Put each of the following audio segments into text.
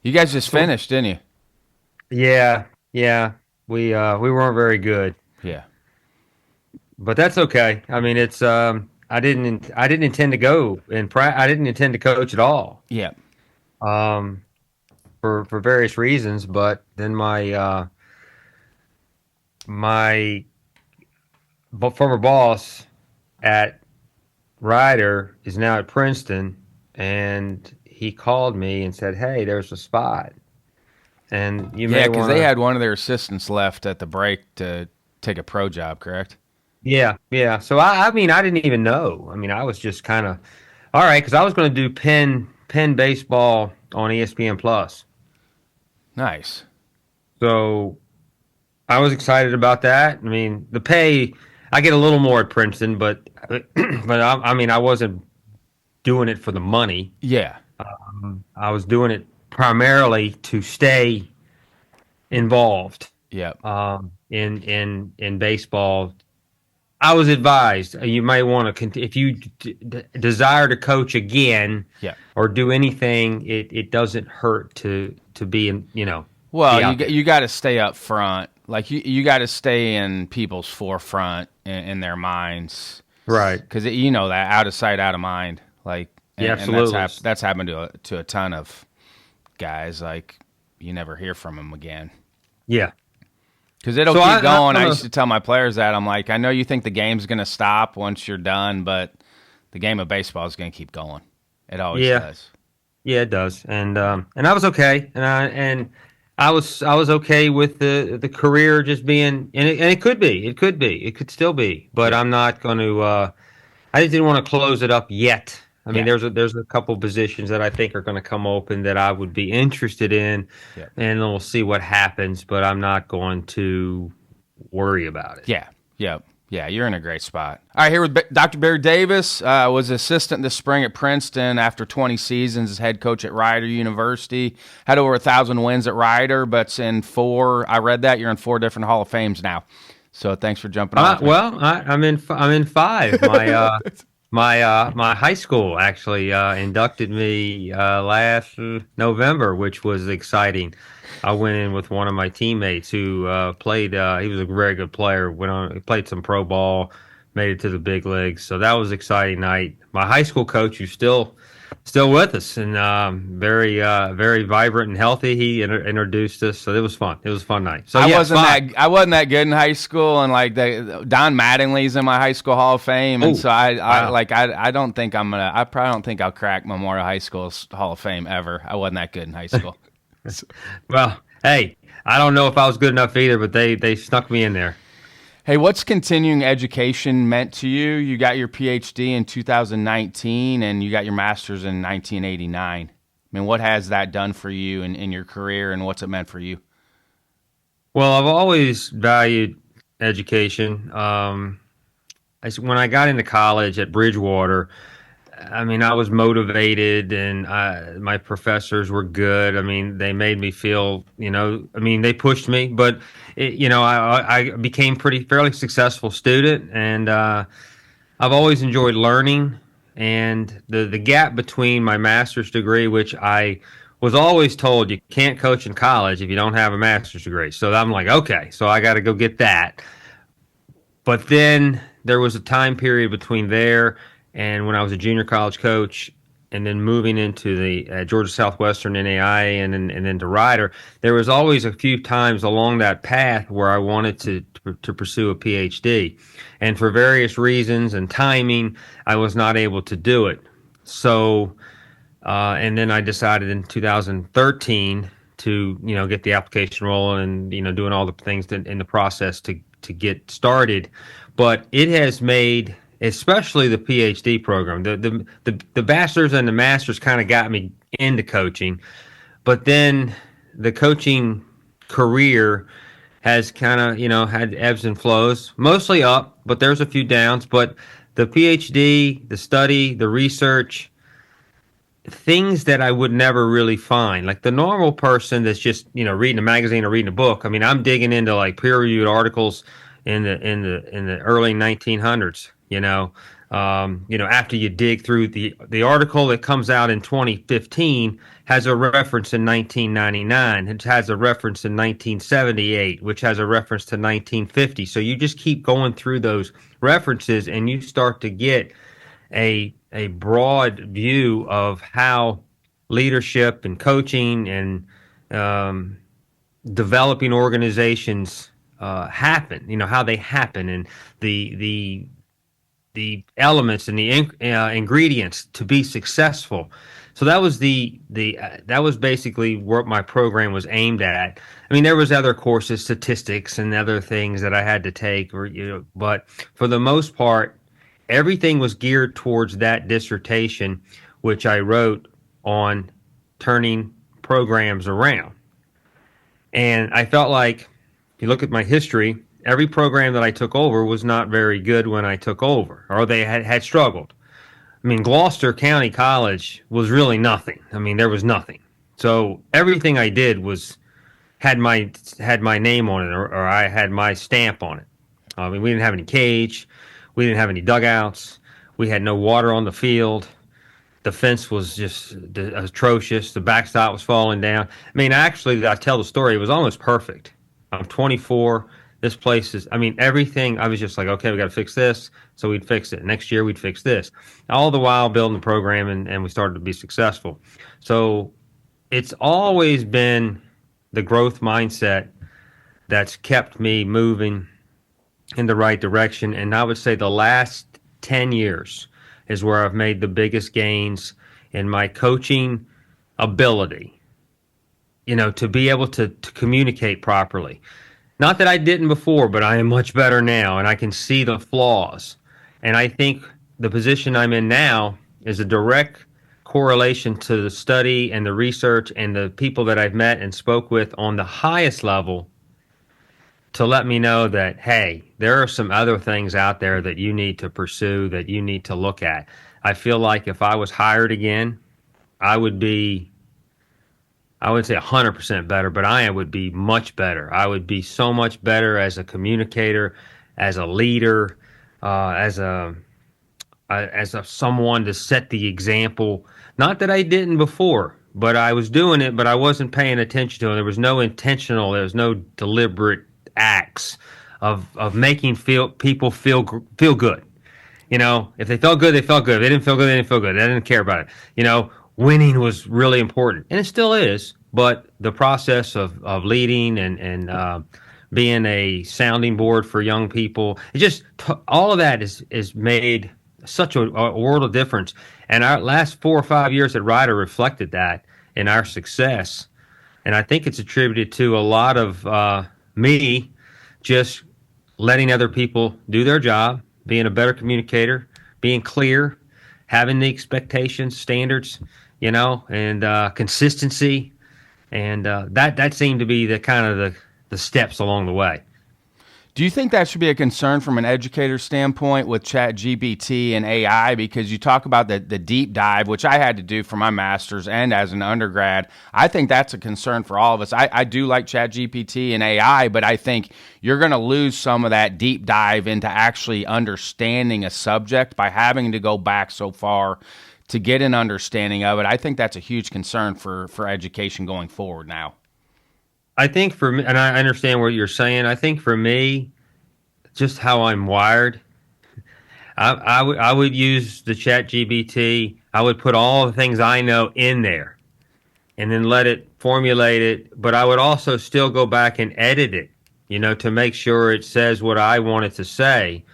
You guys just finished, didn't you? Yeah, yeah. We weren't very good, Yeah. but that's okay. I mean, it's I didn't intend to go I didn't intend to coach at all. Yeah. Um, for various reasons, but then my former boss at Ryder is now at Princeton, and he called me and said, "Hey, there's a spot, and you Yeah, may because want they to." had one of their assistants left at the break to take a pro job, correct? Yeah, yeah. So I mean, I didn't even know. I mean, I was just kind of all right because I was going to do Penn baseball on ESPN Plus. Nice. So I was excited about that. I mean, the pay I get a little more at Princeton, but I mean, I wasn't doing it for the money. Yeah. I was doing it primarily to stay involved Yep. in baseball. I was advised you might want to if you desire to coach again Yep. or do anything. It doesn't hurt to be in Well, be out there. you got to stay up front. Like you got to stay in people's forefront in their minds, Right. because you know that out of sight, out of mind. Like, Yeah, and absolutely. that's happened to a ton of guys. Like, you never hear from them again. Yeah. Because it'll So keep going. I'm I a used to tell my players that. I'm like, I know you think the game's going to stop once you're done, but the game of baseball is going to keep going. It always yeah, does. yeah, it does. And I was okay, and I was okay with the career just being, and it could still be, but Yeah. I'm not going to. I just didn't want to close it up yet. I mean, Yeah. there's a couple positions that I think are going to come open that I would be interested in, Yeah. and then we'll see what happens. But I'm not going to worry about it. Yeah. Yeah. Yeah. You're in a great spot. All right. Here with Dr. Barry Davis, was assistant this spring at Princeton after 20 seasons as head coach at Rider University. Had over 1,000 wins at Rider, but's in four. I read that you're in four different Hall of Fames now. So thanks for jumping on with me. Well, I'm in five. My high school actually inducted me last November, which was exciting. I went in with one of my teammates who played. He was a very good player. Went on, he played some pro ball, made it to the big leagues. So that was an exciting night. My high school coach, who's still with us and very vibrant and healthy. He introduced us, so it was fun. It was a fun night. So yeah, five. I wasn't that good in high school, and like Don Mattingly's in my high school Hall of Fame, and Oh, so wow. I don't think I probably don't think I'll crack Memorial High School's Hall of Fame ever. I wasn't that good in high school. Well, hey, I don't know if I was good enough either, but they snuck me in there. Hey, what's continuing education meant to you? You got your PhD in 2019, and you got your master's in 1989. I mean, what has that done for you in your career, and what's it meant for you? Well, I've always valued education. When I got into college at Bridgewater, I mean, I was motivated, and my professors were good. I mean, they made me feel, I mean, they pushed me, but I became fairly successful student, and I've always enjoyed learning. And the gap between my master's degree, which I was always told you can't coach in college if you don't have a master's degree. So I'm like, okay, so I got to go get that. But then there was a time period between there and when I was a junior college coach, and then moving into the Georgia Southwestern NAIA and then to Rider. There was always a few times along that path where I wanted to pursue a PhD, and for various reasons and timing, I was not able to do it. So, and then I decided in 2013 to get the application rolling and doing all the things in the process to get started. But it has made, especially the PhD program, the bachelor's and the master's kind of got me into coaching, but then the coaching career has kind of had ebbs and flows, mostly up, but there's a few downs. But the PhD, the study, the research, things that I would never really find. Like the normal person that's just, reading a magazine or reading a book. I mean, I'm digging into like peer-reviewed articles in the early 1900s, After you dig through the article that comes out in 2015 has a reference in 1999. It has a reference in 1978, which has a reference to 1950. So you just keep going through those references, and you start to get a broad view of how leadership and coaching and developing organizations happen. How they happen, and the elements and the ingredients to be successful. So that was that was basically what my program was aimed at. I mean, there was other courses, statistics and other things that I had to take, but for the most part, everything was geared towards that dissertation, which I wrote on turning programs around. And I felt like, if you look at my history, every program that I took over was not very good when I took over, or they had struggled. I mean, Gloucester County College was really nothing. I mean, there was nothing. So everything I did had my name on it, or I had my stamp on it. I mean, we didn't have any cage. We didn't have any dugouts. We had no water on the field. The fence was just atrocious. The backstop was falling down. I mean, actually, I tell the story. It was almost perfect. I'm 24. This place is, everything. I was just like, okay, we got to fix this. So we'd fix it. Next year, we'd fix this. All the while building the program, and we started to be successful. So it's always been the growth mindset that's kept me moving in the right direction. And I would say the last 10 years is where I've made the biggest gains in my coaching ability, to be able to communicate properly. Not that I didn't before, but I am much better now, and I can see the flaws. And I think the position I'm in now is a direct correlation to the study and the research and the people that I've met and spoke with on the highest level to let me know that, hey, there are some other things out there that you need to pursue, that you need to look at. I feel like if I was hired again, I would say 100% better, but I would be much better. I would be so much better as a communicator, as a leader, as someone to set the example. Not that I didn't before, but I was doing it, but I wasn't paying attention to it. There was no deliberate acts of making people feel good. If they felt good, they felt good. If they didn't feel good, they didn't feel good. I didn't care about it. Winning was really important, and it still is. But the process of leading and being a sounding board for young people, all of that is made such a world of difference. And our last 4 or 5 years at Rider reflected that in our success. And I think it's attributed to a lot of me just letting other people do their job, being a better communicator, being clear, having the expectations, standards, and consistency. And that seemed to be the kind of the steps along the way. Do you think that should be a concern from an educator standpoint with ChatGPT and AI? Because you talk about the deep dive, which I had to do for my master's and as an undergrad. I think that's a concern for all of us. I do like ChatGPT and AI, but I think you're going to lose some of that deep dive into actually understanding a subject by having to go back so far to get an understanding of it. I think that's a huge concern for education going forward now. I think for me, and I understand what you're saying, I think for me, just how I'm wired, I would use the ChatGPT. I would put all the things I know in there and then let it formulate it. But I would also still go back and edit it, to make sure it says what I want it to say.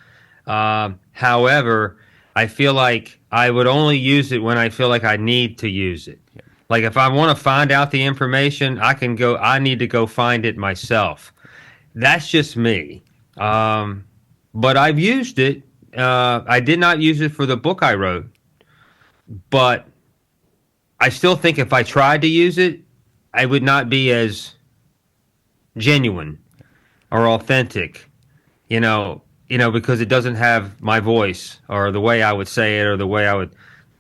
However, I feel like I would only use it when I feel like I need to use it. Yeah. Like if I want to find out the information, I need to go find it myself. That's just me. But I've used it. I did not use it for the book I wrote, but I still think if I tried to use it, I would not be as genuine or authentic, because it doesn't have my voice or the way I would say it or the way I would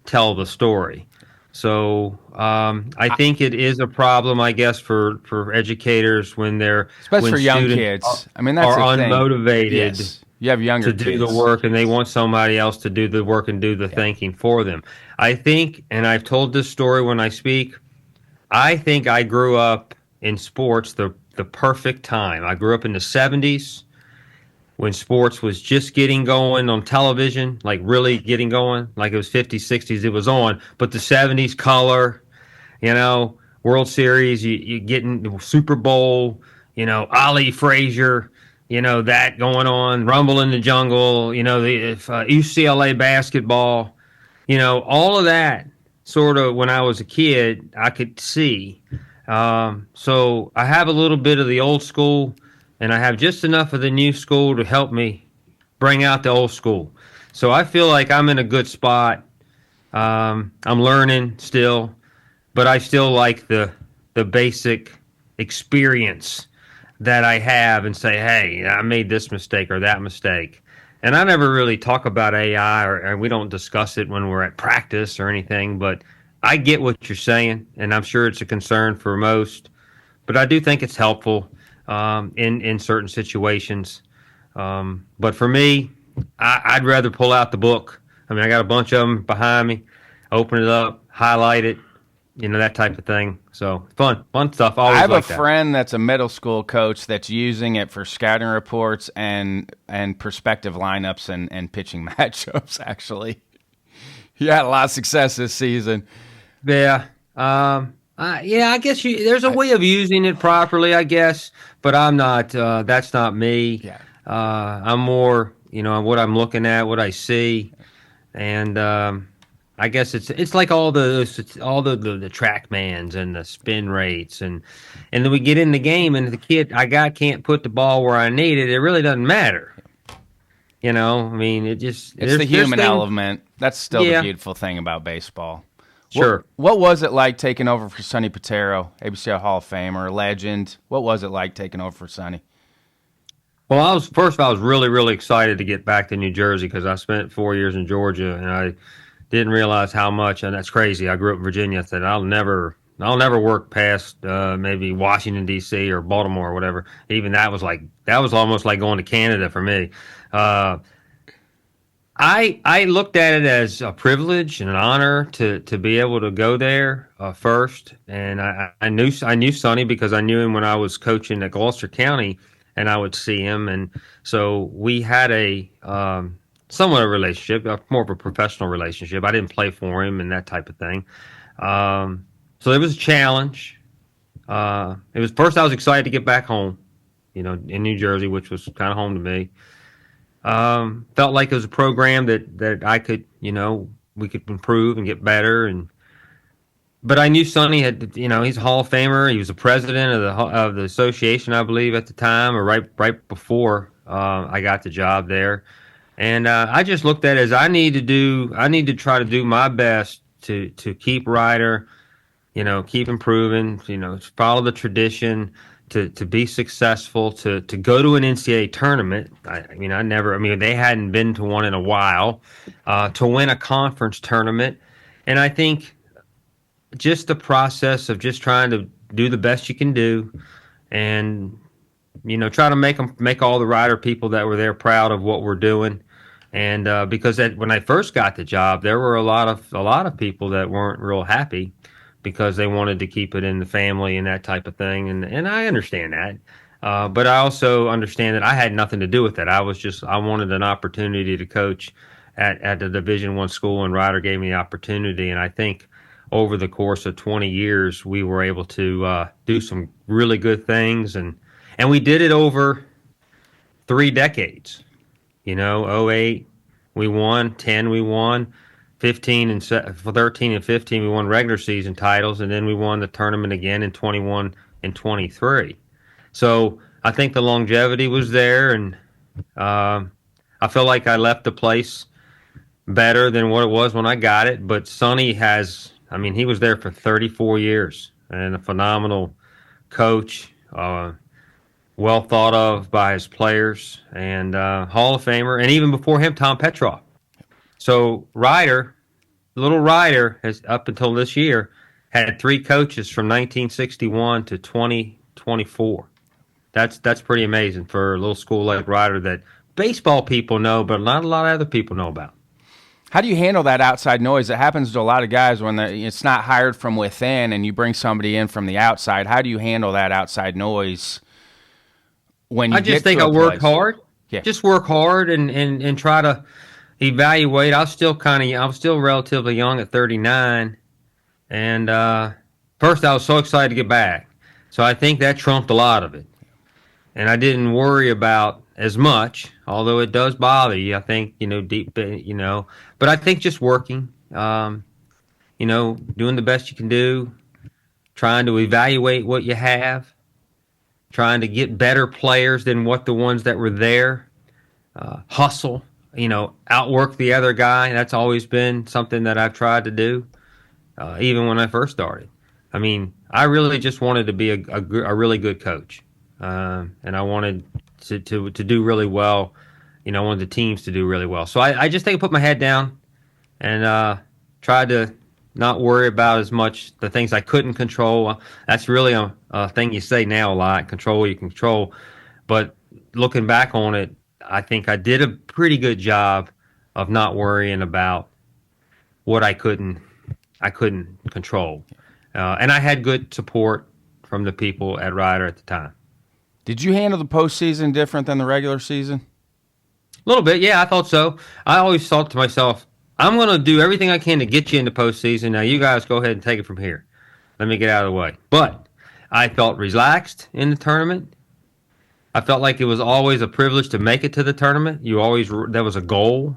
tell the story. So I think it is a problem, I guess, for educators when especially for young kids. That's are unmotivated. Yes. You have younger to do kids. the work, and they want somebody else to do the work and do the thinking for them. I think, and I've told this story when I speak, I think I grew up in sports the perfect time. I grew up in the 70s when sports was just getting going on television, like really getting going, like it was 50s, 60s, it was on. But the 70s color, World Series, you getting the Super Bowl, Ali Frazier, that going on, Rumble in the Jungle, UCLA basketball, all of that sort of when I was a kid, I could see. So I have a little bit of the old school, and I have just enough of the new school to help me bring out the old school. So I feel like I'm in a good spot. I'm learning still, but I still like the basic experience that I have and say, hey, I made this mistake or that mistake. And I never really talk about AI or we don't discuss it when we're at practice or anything, but I get what you're saying, and I'm sure it's a concern for most. But I do think it's helpful in certain situations. But for me, I'd rather pull out the book. I mean, I got a bunch of them behind me, open it up, highlight it, that type of thing. So fun stuff. Always I have like a that. friend that's a middle school coach that's using it for scouting reports and prospective lineups and pitching matchups, actually. He had a lot of success this season. Yeah. I guess there's a way of using it properly, I guess, but I'm not, that's not me. Yeah. I'm more, what I'm looking at, what I see. And, I guess it's like all the TrackMans and the spin rates and then we get in the game and the kid can't put the ball where I need it. It really doesn't matter. I mean, it's the human element. That's still the beautiful thing about baseball. Sure. What was it like taking over for Sonny Patero, ABCA Hall of Famer, legend? What was it like taking over for Sonny? Well, I was really, really excited to get back to New Jersey because I spent 4 years in Georgia and I didn't realize how much, and that's crazy. I grew up in Virginia. I said I'll never work past maybe Washington D.C. or Baltimore or whatever. Even that was almost like going to Canada for me. I looked at it as a privilege and an honor to be able to go there first, and I knew Sonny because I knew him when I was coaching at Gloucester County, and I would see him, and so we had a somewhat a relationship, more of a professional relationship. I didn't play for him and that type of thing, so it was a challenge. It was first I was excited to get back home, in New Jersey, which was kind of home to me. Felt like it was a program that I could, we could improve and get better. But I knew Sonny had, he's a Hall of Famer. He was the president of the association, I believe, at the time, or right before I got the job there. And I just looked at it as I need to try to do my best to keep Ryder, keep improving, follow the tradition. To be successful, to go to an NCAA tournament. They hadn't been to one in a while, to win a conference tournament. And I think just the process of just trying to do the best you can do and, try to make all the Ryder people that were there proud of what we're doing. And because when I first got the job, there were a lot of people that weren't real happy because they wanted to keep it in the family and that type of thing. And I understand that. But I also understand that I had nothing to do with that. I wanted an opportunity to coach at the Division I school, and Ryder gave me the opportunity. And I think over the course of 20 years, we were able to do some really good things. And we did it over 3 decades. 08, we won, 10, we won. 13 and 15, we won regular season titles, and then we won the tournament again in 21 and 23. So I think the longevity was there, and I feel like I left the place better than what it was when I got it. But Sonny he was there for 34 years and a phenomenal coach, well thought of by his players, and Hall of Famer, and even before him, Tom Petroff. So little Ryder has, up until this year, had 3 coaches from 1961 to 2024. That's pretty amazing for a little school like Ryder that baseball people know, but not a lot of other people know about. How do you handle that outside noise? It happens to a lot of guys when it's not hired from within and you bring somebody in from the outside. How do you handle that outside noise when you I just think I work hard. Yeah. Just work hard and try to evaluate. I was still relatively young at 39. And first I was so excited to get back. So I think that trumped a lot of it. And I didn't worry about as much, although it does bother you. I think, but I think just working, doing the best you can do, trying to evaluate what you have, trying to get better players than what the ones that were there, hustle, outwork the other guy. That's always been something that I've tried to do, even when I first started. I mean, I really just wanted to be a really good coach. And I wanted to do really well. I wanted the teams to do really well. So I just think I put my head down and tried to not worry about as much the things I couldn't control. That's really a thing you say now a lot, control what you can control. But looking back on it, I think I did a pretty good job of not worrying about what I couldn't control. And I had good support from the people at Rider at the time. Did you handle the postseason different than the regular season? A little bit, yeah, I thought so. I always thought to myself, I'm going to do everything I can to get you into postseason. Now you guys go ahead and take it from here. Let me get out of the way. But I felt relaxed in the tournament. I felt like it was always a privilege to make it to the tournament. That was a goal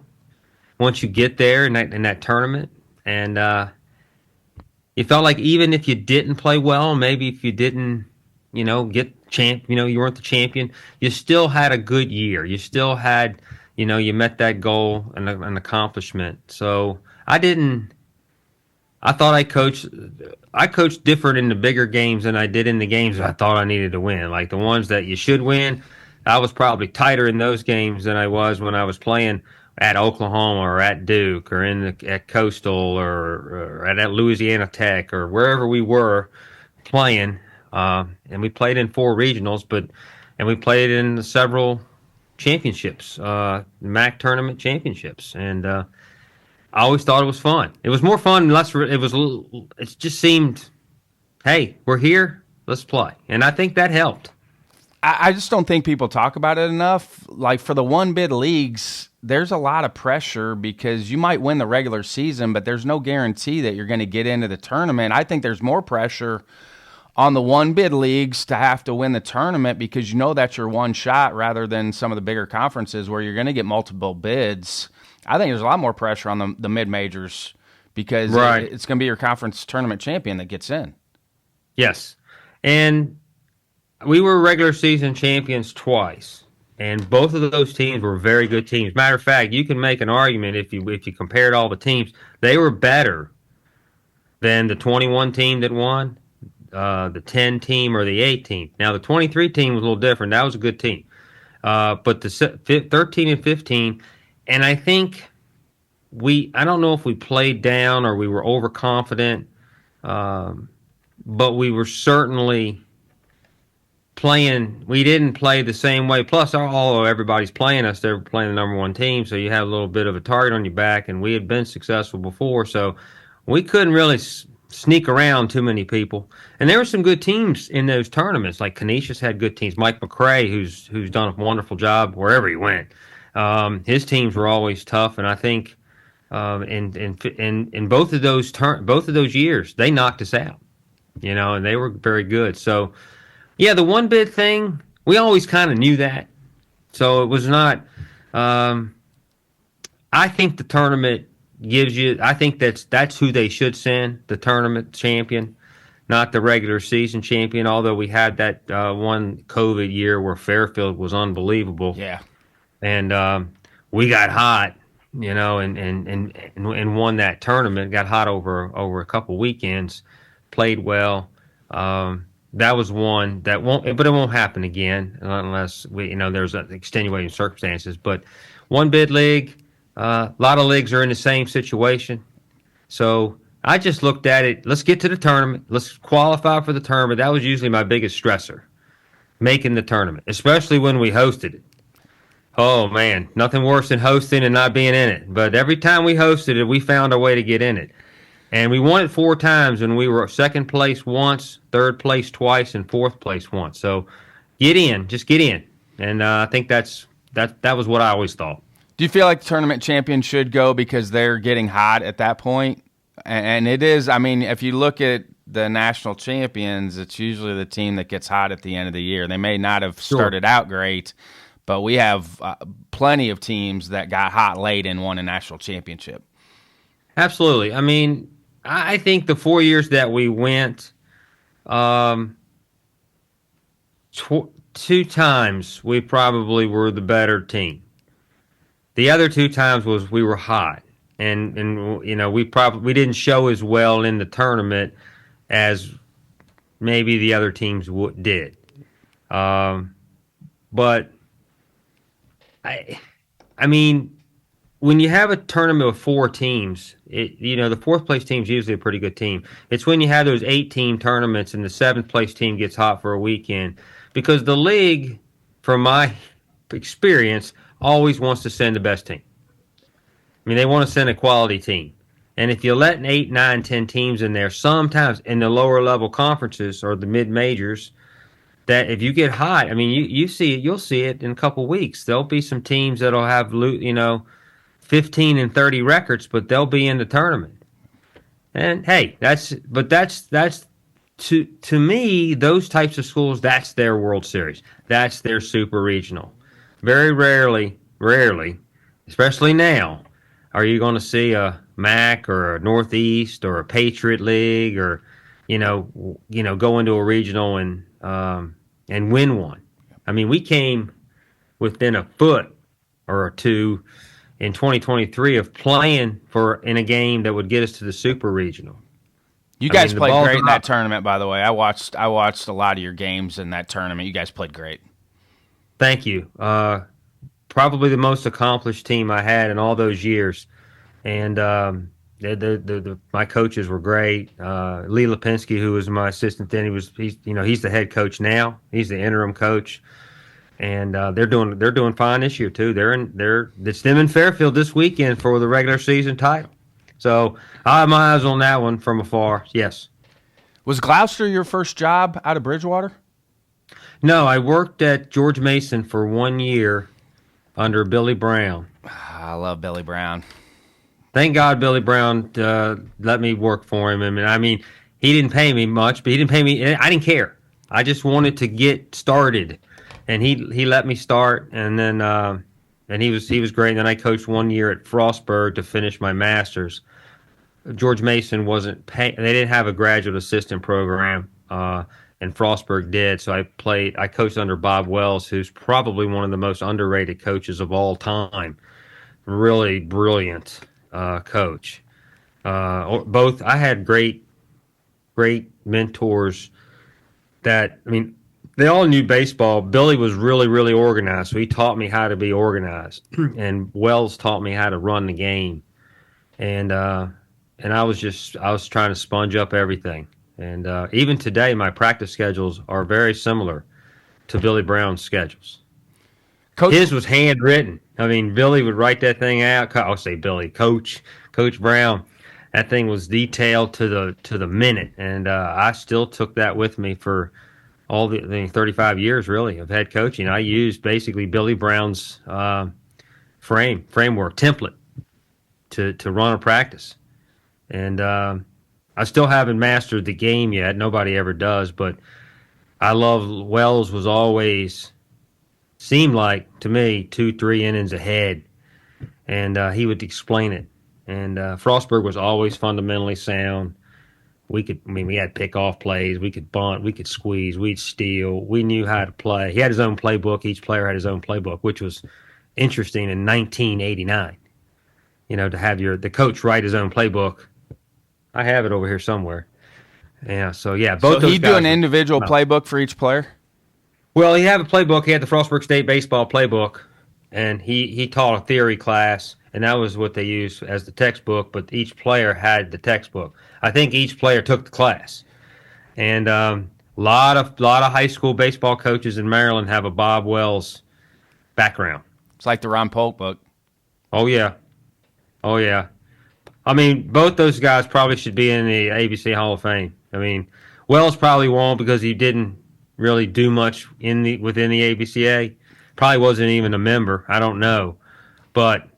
once you get there in that tournament. And you felt like even if you didn't play well, maybe if you didn't, get you weren't the champion, you still had a good year. You still had, you met that goal and an accomplishment. So I thought I coached different in the bigger games than I did in the games that I thought I needed to win. Like the ones that you should win, I was probably tighter in those games than I was when I was playing at Oklahoma or at Duke or at Coastal or at Louisiana Tech or wherever we were playing. And we played in 4 regionals, and we played in several championships, MAC tournament championships. And I always thought it was fun. It was more fun, it just seemed, hey, we're here, let's play. And I think that helped. I just don't think people talk about it enough. Like for the one-bid leagues, there's a lot of pressure because you might win the regular season, but there's no guarantee that you're going to get into the tournament. I think there's more pressure on the one-bid leagues to have to win the tournament because that's your one shot rather than some of the bigger conferences where you're going to get multiple bids. I think there's a lot more pressure on the mid-majors because it's going to be your conference tournament champion that gets in. Yes. And we were regular season champions twice, and both of those teams were very good teams. Matter of fact, you can make an argument if you compared all the teams, they were better than the 21 team that won, the 10 team or the 8 team. Now, the 23 team was a little different. That was a good team. But the 13 and 15, and I think I don't know if we played down or we were overconfident, but we were certainly playing. We didn't play the same way. Plus, although everybody's playing us, they're playing the number 1 team, so you have a little bit of a target on your back, and we had been successful before, so we couldn't really sneak around too many people. And there were some good teams in those tournaments. Like Canisius had good teams. Mike McCray, who's done a wonderful job wherever he went. His teams were always tough, and I think in both of those years they knocked us out. And they were very good. So yeah, the one bid thing, we always kind of knew that. So it was not. I think the tournament gives you. I think that's who they should send, the tournament champion, not the regular season champion. Although we had that one COVID year where Fairfield was unbelievable. Yeah, and we got hot, and won that tournament. Got hot over a couple weekends, played well. That was one that but it won't happen again unless there's extenuating circumstances. But one bid league. A lot of leagues are in the same situation. So I just looked at it. Let's get to the tournament. Let's qualify for the tournament. That was usually my biggest stressor, making the tournament, especially when we hosted it. Oh man, nothing worse than hosting and not being in it. But every time we hosted it, we found a way to get in it. And we won it 4 times, and we were second place once, third place twice, and fourth place once. So get in, just get in. And I think that was what I always thought. Do you feel like the tournament champion should go because they're getting hot at that point? And it is, I mean, if you look at the national champions, it's usually the team that gets hot at the end of the year. They may not have started out great, but we have plenty of teams that got hot late and won a national championship. Absolutely. I mean, I think the 4 years that we went, 2 times we probably were the better team. The other 2 times was we were hot, and you know we didn't show as well in the tournament as maybe the other teams did. But I mean, when you have a tournament of 4 teams, the fourth place team is usually a pretty good team. It's when you have those 8-team tournaments and the 7th place team gets hot for a weekend, because the league, from my experience, always wants to send the best team. I mean, they want to send a quality team. And if you let 8, 9, 10 teams in there, sometimes in the lower level conferences or the mid majors, that if you get hot, I mean, you'll see it in a couple of weeks. There'll be some teams that'll have 15 and 30 records, but they'll be in the tournament. And hey, that's to me, those types of schools, that's their World Series. That's their super regional. Very rarely, especially now, are you going to see a MAC or a Northeast or a Patriot League or go into a regional and win one. I mean, we came within a foot or 2 in 2023 of playing in a game that would get us to the super regional. You guys played great in that tournament, by the way. I watched a lot of your games in that tournament. You guys played great. Thank you. Probably the most accomplished team I had in all those years, and my coaches were great. Lee Lipinski, who was my assistant then, he's the head coach now. He's the interim coach, and they're doing fine this year too. It's them in Fairfield this weekend for the regular season title. So I have my eyes on that one from afar. Yes. Was Gloucester your first job out of Bridgewater? No, I worked at George Mason for 1 year under Billy Brown. I love Billy Brown. Thank God Billy Brown let me work for him. I mean, he didn't pay me much, but he didn't pay me. I didn't care. I just wanted to get started, and he let me start, and then and he was great. And then I coached 1 year at Frostburg to finish my master's. George Mason wasn't paying; they didn't have a graduate assistant program, and Frostburg did. So I coached under Bob Wells, who's probably one of the most underrated coaches of all time. Really brilliant coach. I had great mentors that, I mean, they all knew baseball. Billy was really, really organized, so he taught me how to be organized. And Wells taught me how to run the game. And I was trying to sponge up everything. And even today, my practice schedules are very similar to Billy Brown's schedules. His was handwritten. I mean, Billy would write that thing out. I'll say Billy, Coach Brown. That thing was detailed to the minute, and I still took that with me for all the 35 years, really, of head coaching. I used basically Billy Brown's framework, template to run a practice. And I still haven't mastered the game yet. Nobody ever does, but I love Wells was always seemed like to me 2-3 innings ahead, and he would explain it. And Frostburg was always fundamentally sound. We had pick-off plays. We could bunt. We could squeeze. We'd steal. We knew how to play. He had his own playbook. Each player had his own playbook, which was interesting in 1989. To have the coach write his own playbook. I have it over here somewhere. Yeah, so yeah. Both so he'd do an individual playbook for each player? Well, he had a playbook. He had the Frostburg State baseball playbook, and he taught a theory class, and that was what they used as the textbook, but each player had the textbook. I think each player took the class. And a lot of high school baseball coaches in Maryland have a Bob Wells background. It's like the Ron Polk book. Oh yeah. Oh yeah. I mean, both those guys probably should be in the ABC Hall of Fame. I mean, Wells probably won't because he didn't really do much within the ABCA. Probably wasn't even a member. I don't know, but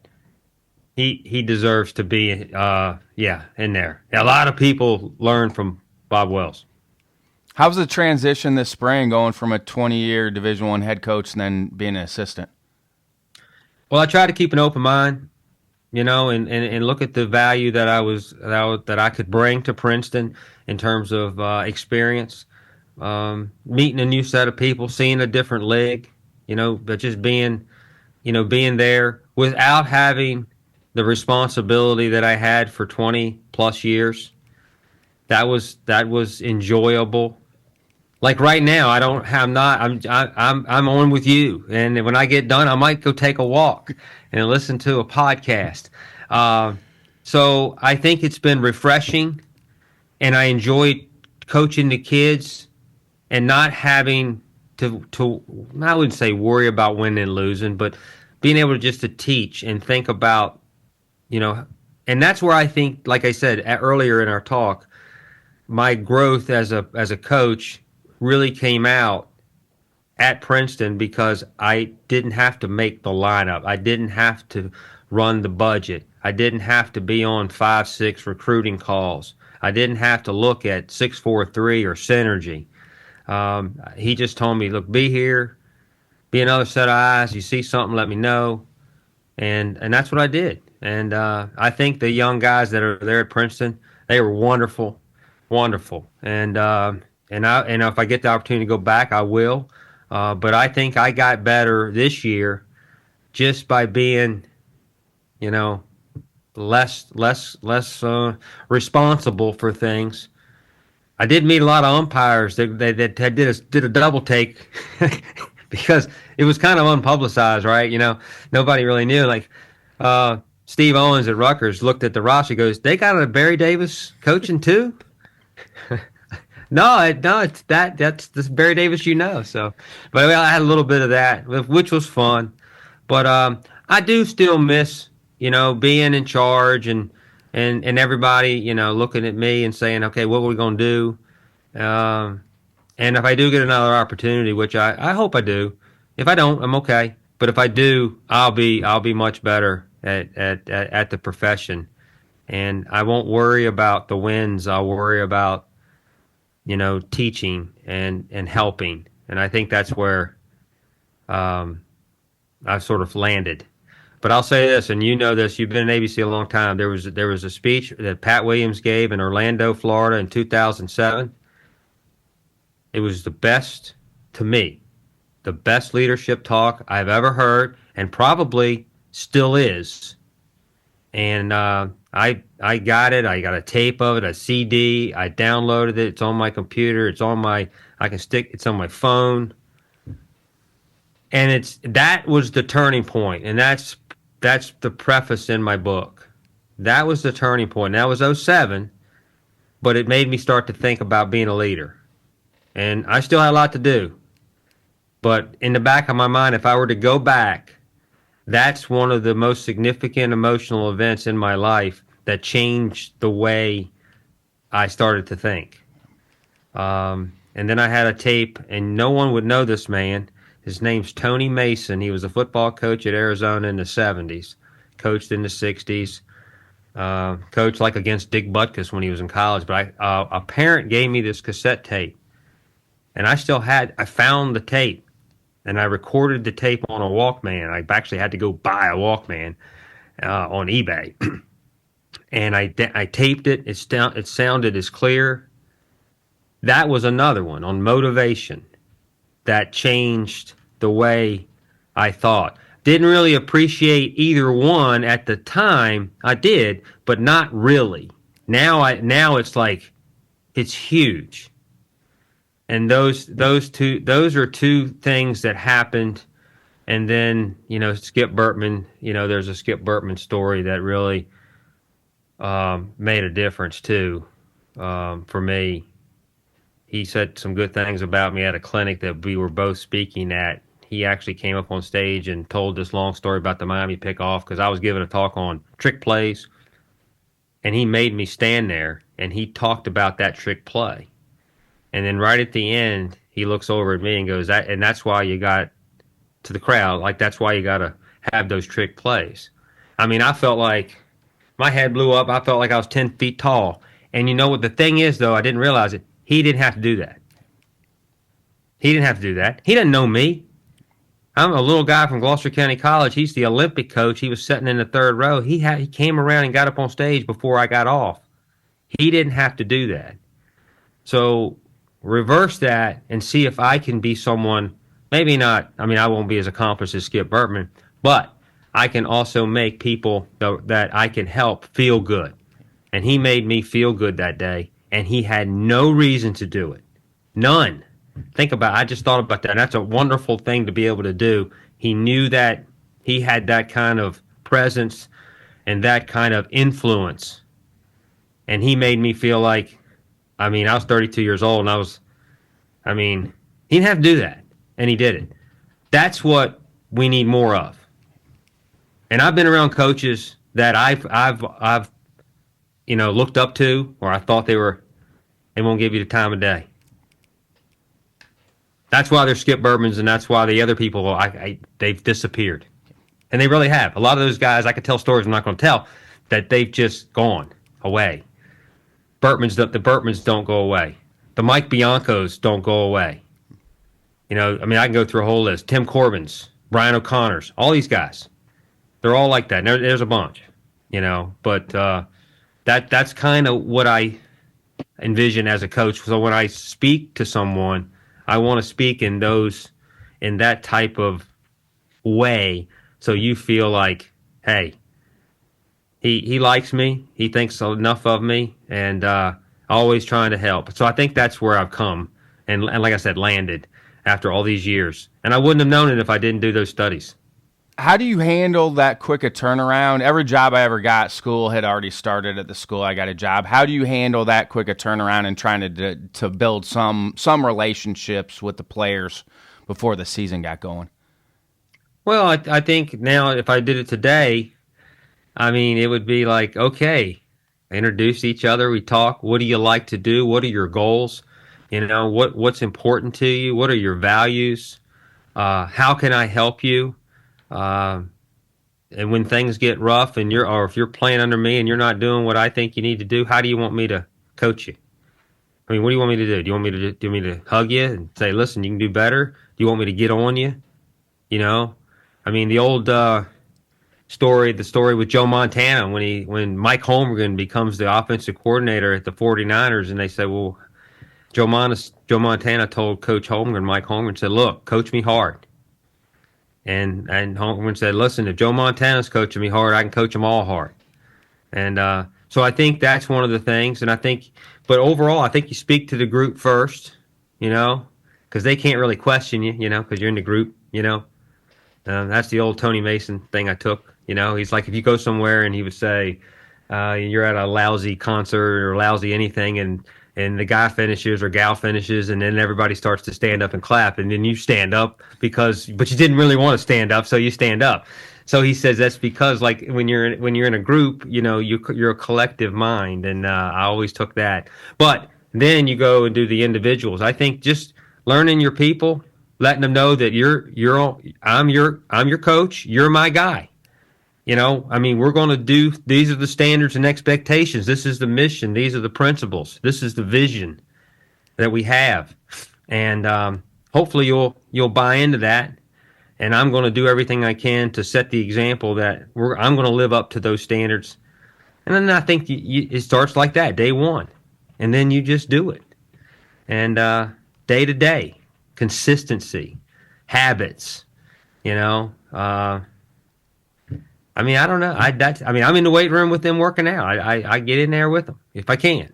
he deserves to be in there. A lot of people learn from Bob Wells. How's the transition this spring going from a 20-year Division I head coach and then being an assistant? Well, I try to keep an open mind, and look at the value that I could bring to Princeton in terms of experience, meeting a new set of people, seeing a different league, but just being there without having the responsibility that I had for 20 plus years. That was enjoyable. Like right now, I'm on with you, and when I get done, I might go take a walk and listen to a podcast. So I think it's been refreshing, and I enjoy coaching the kids and not having to I wouldn't say worry about winning and losing, but being able to teach and think about, and that's where I think, like I said earlier in our talk, my growth as a coach really came out at Princeton because I didn't have to make the lineup. I didn't have to run the budget. I didn't have to be on 5-6 recruiting calls. I didn't have to look at 6-4-3 or synergy. He just told me, look, be here, be another set of eyes. You see something, let me know. And that's what I did. And I think the young guys that are there at Princeton, they were wonderful. And if I get the opportunity to go back, I will. But I think I got better this year just by being, less responsible for things. I did meet a lot of umpires that did a double take because it was kind of unpublicized, right? Nobody really knew. Like Steve Owens at Rutgers looked at the roster, goes, "They got a Barry Davis coaching too." No, it's that's this Barry Davis, So, but I had a little bit of that, which was fun. But I do still miss, being in charge and everybody, looking at me and saying, okay, what are we gonna do? And if I do get another opportunity, which I hope I do, if I don't, I'm okay. But if I do, I'll be much better at the profession, and I won't worry about the wins. I'll worry about teaching and helping. And I think that's where I've sort of landed. But I'll say this, and this, you've been in ABC a long time. There was a speech that Pat Williams gave in Orlando, Florida in 2007. It was the best, to me, the best leadership talk I've ever heard, and probably still is. And I got it. I got a tape of it, a CD. I downloaded it. It's on my computer. It's on my phone. And that was the turning point. And that's the preface in my book. That was the turning point. That was 2007, but it made me start to think about being a leader. And I still had a lot to do. But in the back of my mind, if I were to go back, that's one of the most significant emotional events in my life that changed the way I started to think. And then I had a tape, and no one would know this man. His name's Tony Mason. He was a football coach at Arizona in the 70s, coached in the 60s, coached like against Dick Butkus when he was in college. But a parent gave me this cassette tape, and I found the tape. And I recorded the tape on a Walkman. I actually had to go buy a Walkman on eBay. And I taped it. It sounded as clear. That was another one on motivation that changed the way I thought. Didn't really appreciate either one at the time. I did, but not really. Now it's like it's huge. And those are two things that happened. And then, Skip Burtman, there's a Skip Burtman story that really made a difference too for me. He said some good things about me at a clinic that we were both speaking at. he actually came up on stage and told this long story about the Miami pickoff because I was giving a talk on trick plays, and he made me stand there and he talked about that trick play. And then right at the end, he looks over at me and goes, and that's why you got to the crowd, like that's why you got to have those trick plays. I mean, I felt like my head blew up. I felt like I was 10 feet tall. And you know what the thing is, though, I didn't realize it. He didn't have to do that. He didn't have to do that. He didn't know me. I'm a little guy from Gloucester County College. He's the Olympic coach. He was sitting in the third row. He came around and got up on stage before I got off. He didn't have to do that. So reverse that and see if I can be someone, maybe not, I mean, I won't be as accomplished as Skip Bertman, but I can also make people that I can help feel good. And he made me feel good that day, and he had no reason to do it. None. Think about it. I just thought about that. That's a wonderful thing to be able to do. He knew that he had that kind of presence and that kind of influence. And he made me feel like, I mean, I was 32 years old, and he didn't have to do that, and he did it. That's what we need more of. And I've been around coaches that I've looked up to, or I thought they won't give you the time of day. That's why they're Skip Bertmans, and that's why the other people, they've disappeared. And they really have. A lot of those guys, I could tell stories I'm not going to tell, that they've just gone away. The Bertmans don't go away. The Mike Biancos don't go away. I can go through a whole list. Tim Corbin's, Brian O'Connor's, all these guys. They're all like that. There's a bunch, but that's kind of what I envision as a coach. So when I speak to someone, I want to speak in that type of way, so you feel like, hey, he likes me, he thinks enough of me, and always trying to help. So I think that's where I've come, and like I said, landed after all these years. And I wouldn't have known it if I didn't do those studies. How do you handle that quick a turnaround? Every job I ever got, school had already started at the school I got a job. How do you handle that quick a turnaround and trying to build some relationships with the players before the season got going? Well, I think now if I did it today, it would be like, okay, introduce each other. We talk. What do you like to do? What are your goals? What's important to you? What are your values? How can I help you? And when things get rough or if you're playing under me and you're not doing what I think you need to do, how do you want me to coach you? What do you want me to do? Do you want me to hug you and say, listen, you can do better? Do you want me to get on you? The old story with Joe Montana when Mike Holmgren becomes the offensive coordinator at the 49ers, and they say, well, Joe Montana told Coach Holmgren, Mike Holmgren said, look, coach me hard. And Holmgren said, listen, if Joe Montana's coaching me hard, I can coach them all hard. And so I think that's one of the things. And but overall, I think you speak to the group first, because they can't really question you, because you're in the group, that's the old Tony Mason thing I took, he's like, if you go somewhere and he would say, you're at a lousy concert or lousy anything, and the guy finishes or gal finishes, and then everybody starts to stand up and clap, and then you stand up but you didn't really want to stand up, so you stand up. So he says that's because, like, when you're in a group, you're a collective mind, and I always took that. But then you go and do the individuals. I think just learning your people, letting them know that I'm your coach, you're my guy. We're going to do, these are the standards and expectations. This is the mission. These are the principles. This is the vision that we have. And hopefully you'll buy into that. And I'm going to do everything I can to set the example that I'm going to live up to those standards. And then I think it starts like that, day one. And then you just do it. And day to day, consistency, habits, I don't know. I'm in the weight room with them working out. I get in there with them if I can.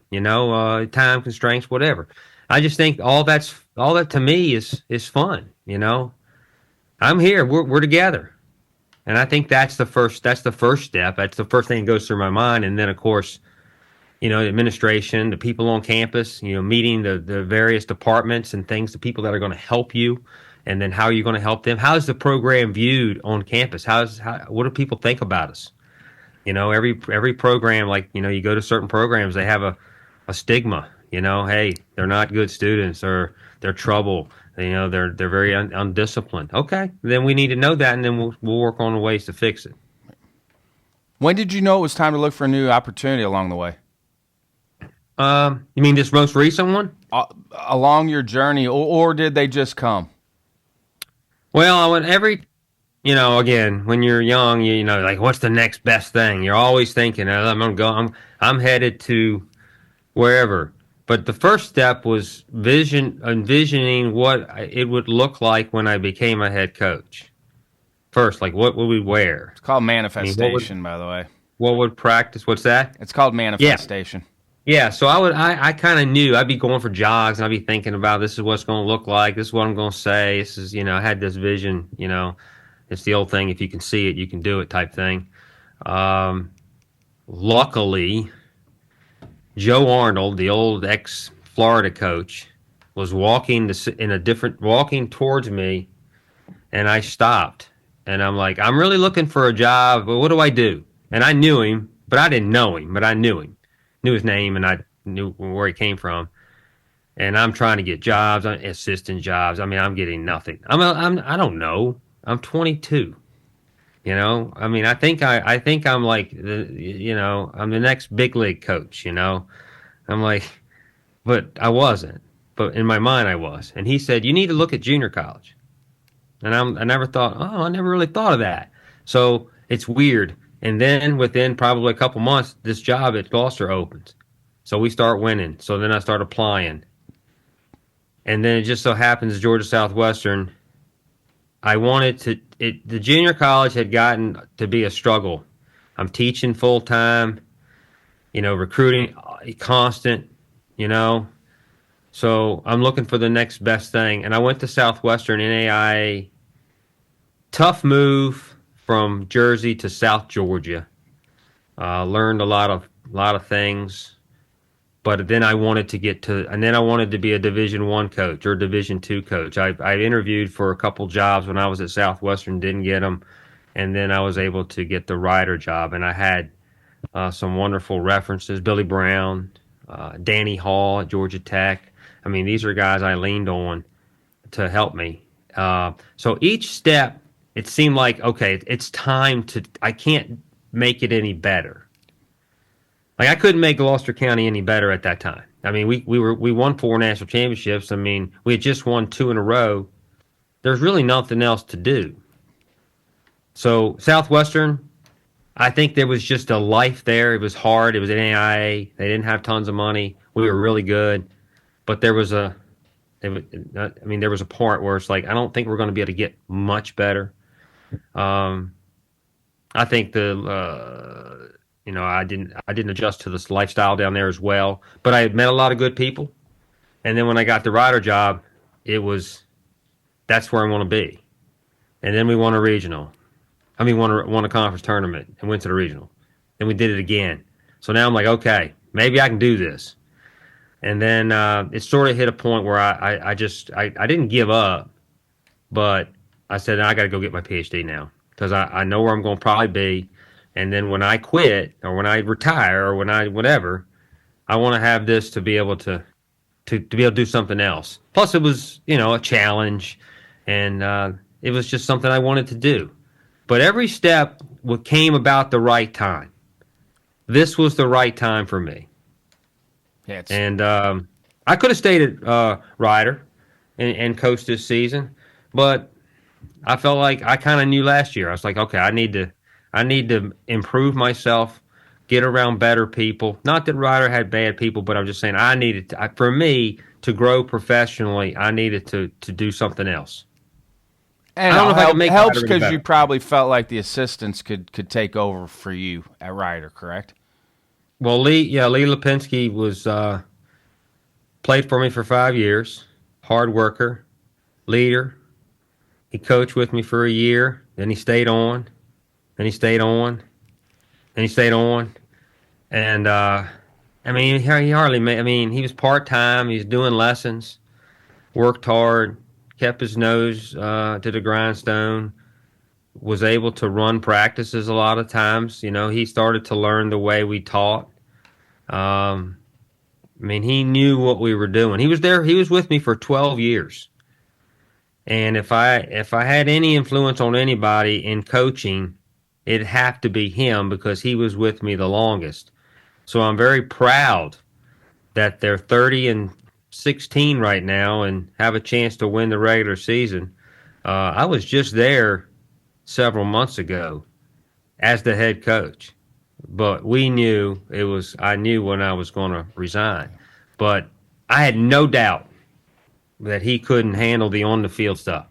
Time constraints, whatever. I just think all that to me is fun. I'm here. We're together, and I think that's the first step. That's the first thing that goes through my mind, and then of course, the administration, the people on campus, meeting the various departments and things, the people that are going to help you And then how are you going to help them? How's the program viewed on campus? What do people think about us? Every program, like, you go to certain programs, they have a stigma, hey, they're not good students, or they're trouble. They're very undisciplined. Okay, then we need to know that, and then we'll work on the ways to fix it. When did you know it was time to look for a new opportunity along the way? You mean this most recent one? Along your journey, or did they just come? Well, I went again, when you're young, like, what's the next best thing? You're always thinking, I'm headed to wherever. But the first step was envisioning what it would look like when I became a head coach. First, like, what would we wear? It's called manifestation, by the way. What would practice? What's that? It's called manifestation. Yeah, so I kind of knew I'd be going for jogs, and I'd be thinking about, this is what it's going to look like. This is what I'm going to say. This is, I had this vision, it's the old thing, if you can see it, you can do it type thing. Luckily, Joe Arnold, the old ex-Florida coach, was walking towards me, and I stopped. And I'm like, I'm really looking for a job, but what do I do? And I knew him, but I didn't know him, but I knew him. Knew his name, and I knew where he came from. And I'm trying to get jobs, assistant jobs. I mean, I'm getting nothing. I don't know. I'm 22. I think I'm like I'm the next big league coach. I'm like, but I wasn't. But in my mind, I was. And he said, you need to look at junior college. And I never really thought of that. So it's weird. And then within probably a couple months, this job at Gloucester opens. So we start winning. So then I start applying. And then it just so happens Georgia Southwestern, the junior college had gotten to be a struggle. I'm teaching full time, recruiting constant, So I'm looking for the next best thing. And I went to Southwestern NAIA. Tough move from Jersey to South Georgia. Learned a lot of things, but then I wanted to be a Division I coach or Division II coach. I interviewed for a couple jobs when I was at Southwestern, didn't get them, and then I was able to get the Rider job, and I had some wonderful references: Billy Brown, Danny Hall at Georgia Tech. I mean, these are guys I leaned on to help me. So each step, it seemed like, okay, it's time I can't make it any better. Like, I couldn't make Gloucester County any better at that time. I mean, we won 4 national championships. I mean, we had just won 2 in a row. There's really nothing else to do. So Southwestern, I think there was just a life there. It was hard. It was an NAIA. They didn't have tons of money. We were really good. But there was a part where it's like, I don't think we're going to be able to get much better. I think I didn't adjust to this lifestyle down there as well, but I had met a lot of good people. And then when I got the Rider job, that's where I want to be. And then we won a regional. Won a conference tournament and went to the regional. Then we did it again. So now I'm like, okay, maybe I can do this. And then it sort of hit a point where I didn't give up, but I said, I got to go get my PhD now, because I know where I'm going to probably be. And then when I quit, or when I retire, or when I whatever, I want to have this to be able to be able to do something else. Plus, it was a challenge, and it was just something I wanted to do. But every step came about the right time. This was the right time for me. Yeah, and I could have stayed at Rider and coached this season, but I felt like I kind of knew last year. I was like, okay, I need to improve myself, get around better people. Not that Rider had bad people, but I'm just saying for me to grow professionally, I needed to do something else. And I don't know if I can make it helps because you probably felt like the assistants could take over for you at Rider, correct? Well, Lee Lipinski played for me for 5 years. Hard worker, leader. He coached with me for a year. Then he stayed on. Then he stayed on. Then he stayed on. And he hardly made. He was part time. He was doing lessons. Worked hard. kept his nose to the grindstone, was able to run practices a lot of times. He started to learn the way we taught. He knew what we were doing. He was there. He was with me for 12 years. And if I had any influence on anybody in coaching, it'd have to be him because he was with me the longest. So I'm very proud that they're 30-16 right now and have a chance to win the regular season. I was just there several months ago as the head coach, but I knew when I was going to resign. But I had no doubt that he couldn't handle the on-the-field stuff.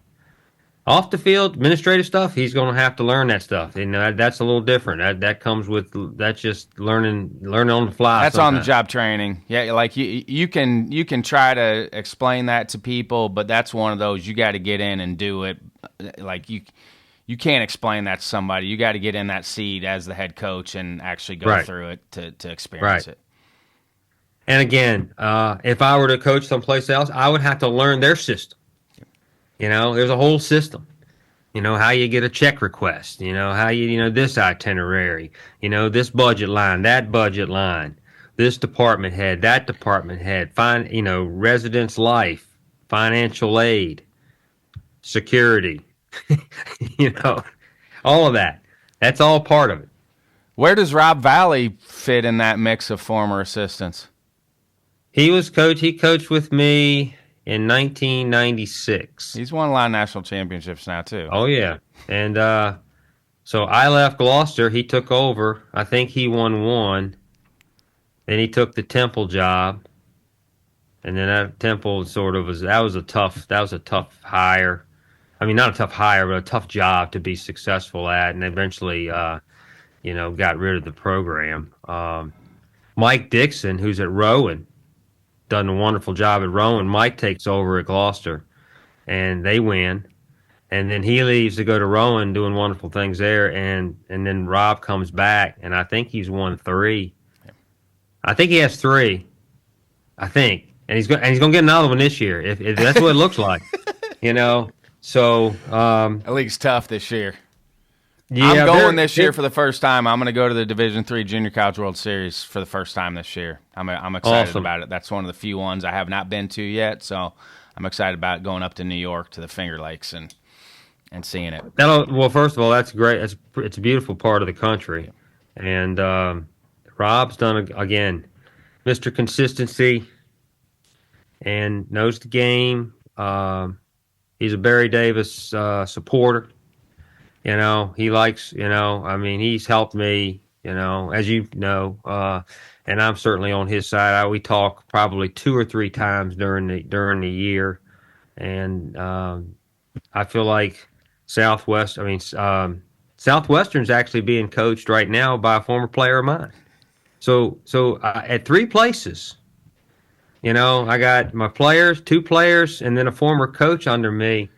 Off the field, administrative stuff, he's going to have to learn that stuff. And that's a little different. That comes with, that's just learning on the fly. That's sometimes. On the job training. Yeah, like you can try to explain that to people, but that's one of those you got to get in and do it. Like you can't explain that to somebody. You got to get in that seat as the head coach and actually go through it to experience it. And again, if I were to coach someplace else, I would have to learn their system. There's a whole system. How you get a check request. How this itinerary. This budget line, that budget line. This department head, that department head. Residence life, financial aid, security. All of that. That's all part of it. Where does Rob Valley fit in that mix of former assistants? He coached with me in 1996. He's won a lot of national championships now, too. Oh, yeah. And so I left Gloucester. He took over. I think he won one. Then he took the Temple job. And then that Temple that was a tough hire. I mean, not a tough hire, but a tough job to be successful at. And eventually, got rid of the program. Mike Dixon, who's at Rowan, done a wonderful job at Rowan. Mike takes over at Gloucester, and they win. And then he leaves to go to Rowan, doing wonderful things there. And then Rob comes back, and I think he's won 3. I think he has 3. I think, and he's going to get another one this year. If that's what it looks like, So that league's tough this year. Yeah, I'm going this year for the first time. I'm going to go to the Division III Junior College World Series for the first time this year. I'm excited about it. That's one of the few ones I have not been to yet, so I'm excited about going up to New York to the Finger Lakes and seeing it. Well, first of all, that's great. It's a beautiful part of the country, and Rob's done again, Mr. Consistency, and knows the game. He's a Barry Davis supporter. He likes, he's helped me, as you know, and I'm certainly on his side. We talk probably 2 or 3 times during the year. And I feel like Southwestern's actually being coached right now by a former player of mine. So at 3 places, I got my players, 2 players, and then a former coach under me.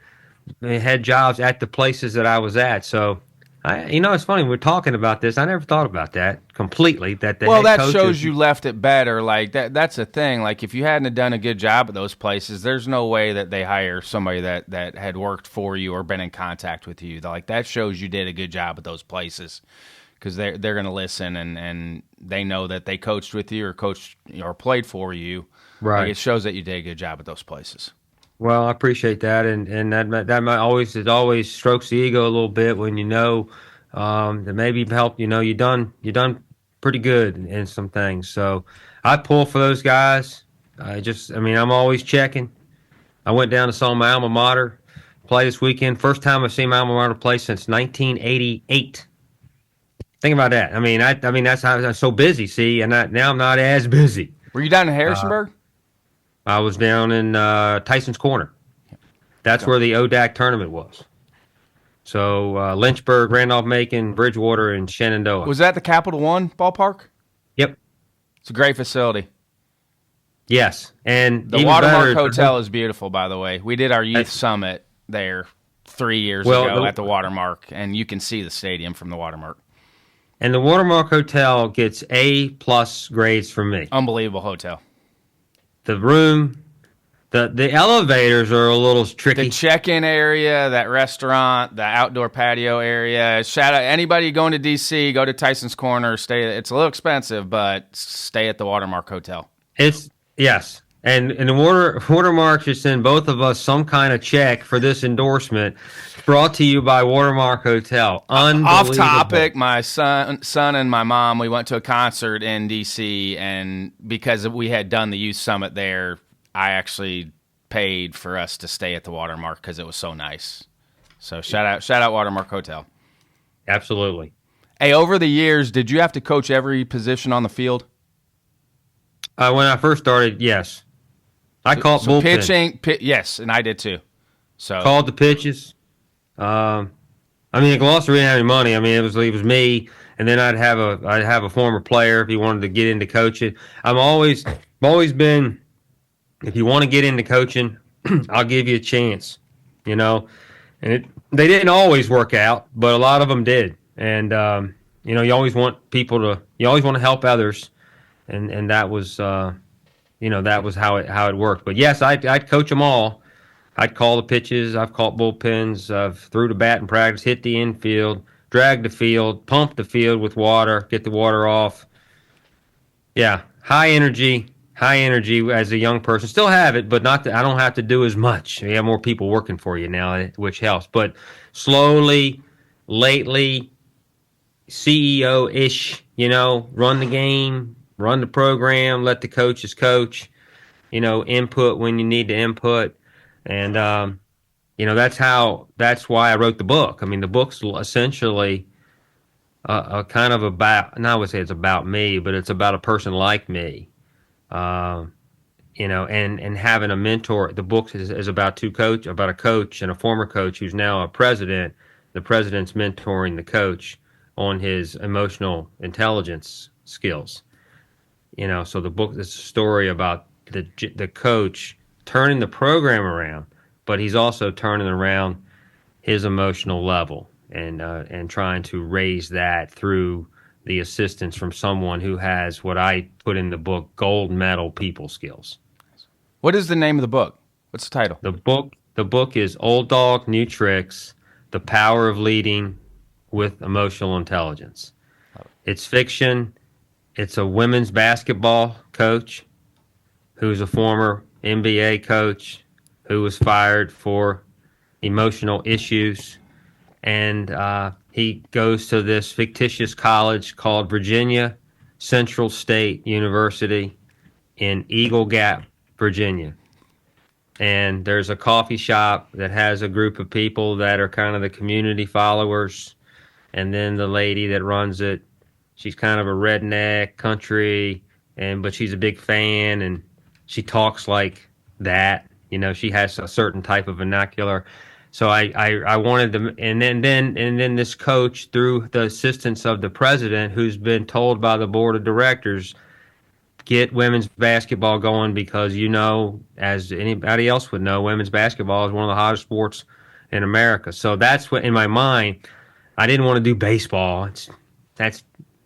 They had jobs at the places that I was at. So, it's funny, we're talking about this. I never thought about that completely. That shows you left it better. Like that's the thing. Like if you hadn't done a good job at those places, there's no way that they hire somebody that had worked for you or been in contact with you. Like that shows you did a good job at those places because they're going to listen and they know that they coached with you or played for you. Right. Like it shows that you did a good job at those places. Well, I appreciate that, and that might always strokes the ego a little bit when that maybe help. You done pretty good in some things. So I pull for those guys. I'm always checking. I went down and saw my alma mater play this weekend. First time I've seen my alma mater play since 1988. Think about that. That's how I'm so busy. See, and now I'm not as busy. Were you down in Harrisonburg? I was down in Tyson's Corner. That's where the ODAC tournament was. So Lynchburg, Randolph-Macon, Bridgewater, and Shenandoah. Was that the Capital One ballpark? Yep. It's a great facility. Yes. And the Watermark Hotel is beautiful, by the way. We did our youth summit there 3 years ago at the Watermark, and you can see the stadium from the Watermark. And the Watermark Hotel gets A+ grades from me. Unbelievable hotel. The room, The elevators are a little tricky. The check-in area, that restaurant, the outdoor patio area. Shout out anybody going to DC, go to Tyson's Corner. It's a little expensive, but stay at the Watermark Hotel. Yes. And the Watermark should send both of us some kind of check for this endorsement. Brought to you by Watermark Hotel. Off topic, my son and my mom, we went to a concert in DC, and because we had done the youth summit there, I actually paid for us to stay at the Watermark because it was so nice. So shout out Watermark Hotel. Absolutely. Hey, over the years, did you have to coach every position on the field? When I first started, yes. I called bullpen. Pitching, yes, and I did too. So called the pitches. I mean, at Gloucester, we didn't have any money. I mean, it was me, and then I'd have a former player if he wanted to get into coaching. I've always been, if you want to get into coaching, I'll give you a chance, And they didn't always work out, but a lot of them did. And you always want you always want to help others, and that was that was how it worked. But yes, I'd coach them all. I'd call the pitches. I've caught bullpens. I've threw the bat in practice, hit the infield, dragged the field, pumped the field with water, get the water off. Yeah, high energy as a young person. Still have it, but I don't have to do as much. You have more people working for you now, which helps. But slowly, lately, CEO-ish, run the game, run the program, let the coaches coach, input when you need to input. And, that's why I wrote the book. I mean, the book's essentially kind of about, not I would say it's about me, but it's about a person like me, and having a mentor. The book is about about a coach and a former coach who's now a president. The president's mentoring the coach on his emotional intelligence skills. So the book is a story about the coach turning the program around, but he's also turning around his emotional level and trying to raise that through the assistance from someone who has what I put in the book, gold medal people skills. What is the name of the book? What's the title? The book is Old Dog, New Tricks: The Power of Leading with Emotional Intelligence. It's fiction. It's a women's basketball coach who's a former NBA coach who was fired for emotional issues. And he goes to this fictitious college called Virginia Central State University in Eagle Gap, Virginia. And there's a coffee shop that has a group of people that are kind of the community followers. And then the lady that runs it, she's kind of a redneck country, but she's a big fan, and she talks like that. She has a certain type of vernacular. So I wanted to, and then this coach, through the assistance of the president, who's been told by the board of directors, get women's basketball going, because as anybody else would know, women's basketball is one of the hottest sports in America. So that's what, in my mind, I didn't want to do baseball.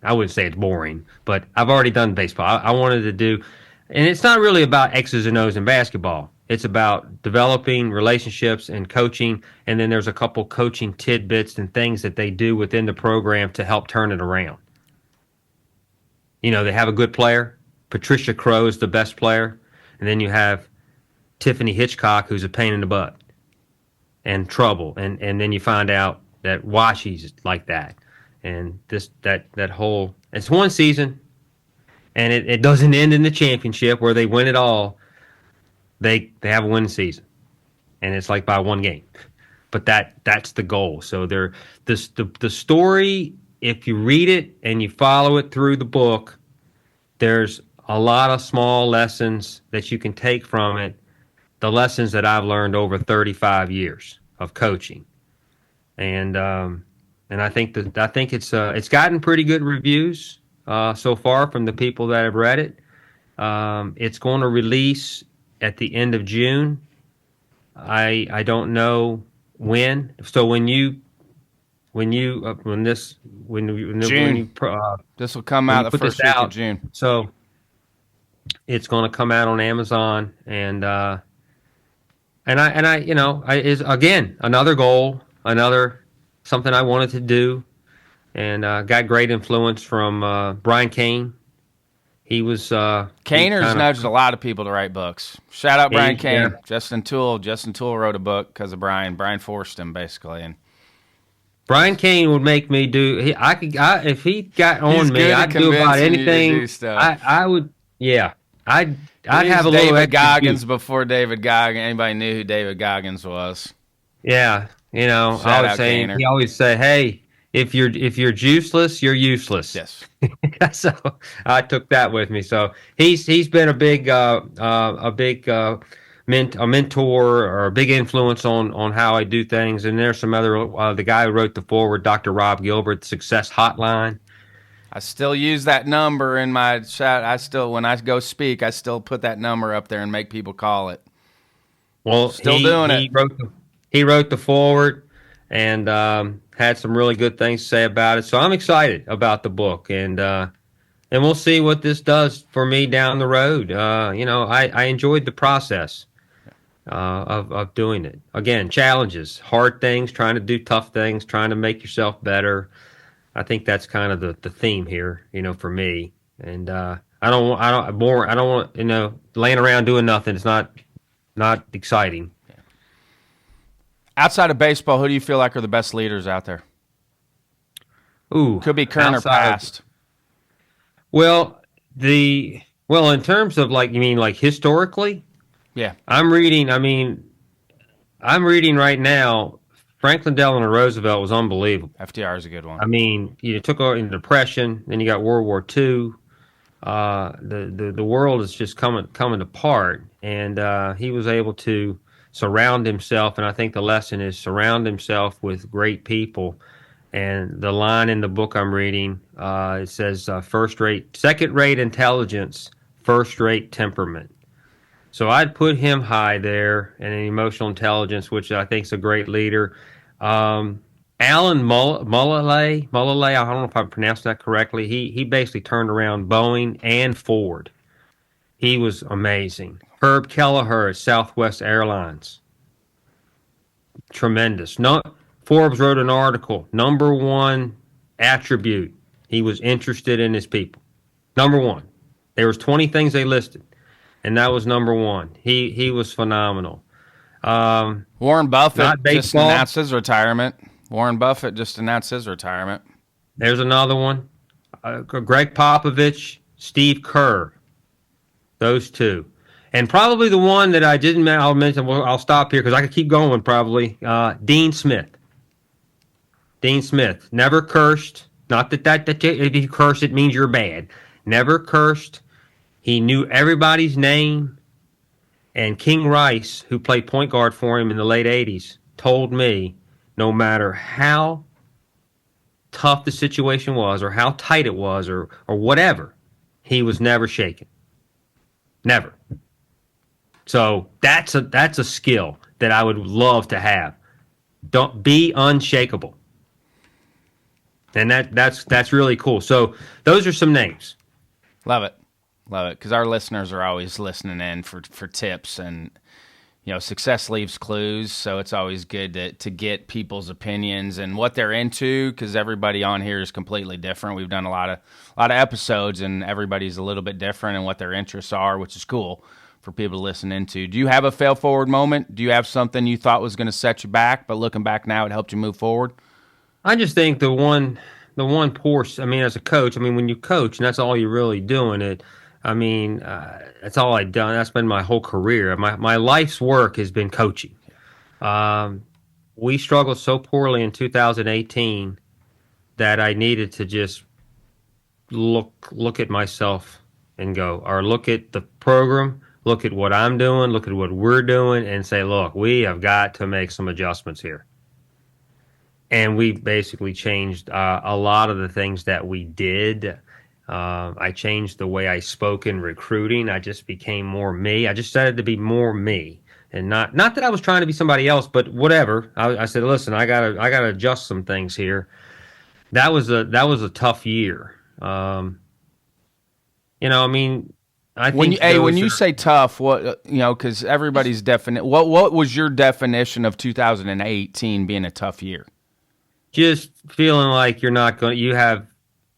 I wouldn't say it's boring, but I've already done baseball. I wanted to do, and it's not really about X's and O's in basketball. It's about developing relationships and coaching, and then there's a couple coaching tidbits and things that they do within the program to help turn it around. They have a good player. Patricia Crow is the best player, and then you have Tiffany Hitchcock, who's a pain in the butt and trouble, and then you find out that Washi's like that. And that whole, it's one season, and it doesn't end in the championship where they win it all. They have a winning season, and it's like by one game, but that's the goal. So the story, if you read it and you follow it through the book, there's a lot of small lessons that you can take from it. The lessons that I've learned over 35 years of coaching, and I think it's gotten pretty good reviews so far from the people that have read it. It's going to release at the end of June. I don't know when. So June. This will come out the first week of June. So it's going to come out on Amazon, and is again another goal, another something I wanted to do, and got great influence from Brian Kane. He was he Kaner's kind nudged of a lot of people to write books. Shout out Brian yeah. Kane. Justin Toole wrote a book because of Brian. Brian forced him basically, and Brian Kane would make me do. If he got he's on me, good at I'd do about convincing you to anything. do stuff. I would. Yeah, I'd He's have a little David extra Goggins juice. before David Goggins. Anybody knew who David Goggins was? Yeah, Shout out Gainer. He always say, "Hey, if you're juiceless, you're useless." Yes. So I took that with me. So he's been a big a mentor or a big influence on how I do things. And there's some other the guy who wrote the foreword, Dr. Rob Gilbert, Success Hotline. I still use that number in my chat. When I go speak, I still put that number up there and make people call it. Well, Still doing it. He wrote the foreword and had some really good things to say about it. So I'm excited about the book, and we'll see what this does for me down the road. I enjoyed the process of doing it. Again, challenges, hard things, trying to do tough things, trying to make yourself better. I think that's kind of the theme here, for me. And I don't want, laying around doing nothing. It's not exciting. Outside of baseball, who do you feel like are the best leaders out there? Ooh, Could be current or past. In terms of you mean historically? Yeah. I'm reading right now. Franklin Delano Roosevelt was unbelievable. FDR is a good one. I mean, you took in the Depression, then you got World War II. The world is just coming apart, and he was able to surround himself. And I think the lesson is surround himself with great people. And the line in the book I'm reading, it says second-rate intelligence, first-rate temperament. So I'd put him high there, and in emotional intelligence, which I think is a great leader. Alan Mulally, I don't know if I pronounced that correctly. He basically turned around Boeing and Ford. He was amazing. Herb Kelleher at Southwest Airlines. Tremendous. Forbes wrote an article. Number one attribute, he was interested in his people. Number one. There was 20 things they listed, and that was number one. He was phenomenal. Warren Buffett just announced his retirement. There's another one. Greg Popovich, Steve Kerr. Those two. And probably the one that I didn't mention, I'll stop here because I could keep going probably. Dean Smith. Dean Smith. Never cursed. Not that if you curse, it means you're bad. Never cursed. He knew everybody's name. And King Rice, who played point guard for him in the late 80s, told me no matter how tough the situation was or how tight it was or whatever, he was never shaken. Never. So that's a skill that I would love to have. Don't be unshakable. And that's really cool. So those are some names. Love it. Because our listeners are always listening in for tips, and success leaves clues. So it's always good to get people's opinions and what they're into, because everybody on here is completely different. We've done a lot of episodes, and everybody's a little bit different in what their interests are, which is cool for people to listen into. Do you have a fail forward moment? Do you have something you thought was going to set you back, but looking back now, it helped you move forward? I just think the one portion. I mean, as a coach, when you coach and that's all you're really doing, that's all I've done. That's been my whole career. My life's work has been coaching. We struggled so poorly in 2018 that I needed to just look at myself and go, or look at the program, look at what I'm doing, look at what we're doing, and say, look, we have got to make some adjustments here. And we basically changed a lot of the things that we did. I changed the way I spoke in recruiting. I just became more me. I just started to be more me, and not that I was trying to be somebody else, but whatever. I said, listen, I gotta adjust some things here. That was a tough year. I When think when you say tough, what because everybody's definite. What was your definition of 2018 being a tough year? just feeling like you're not going. You have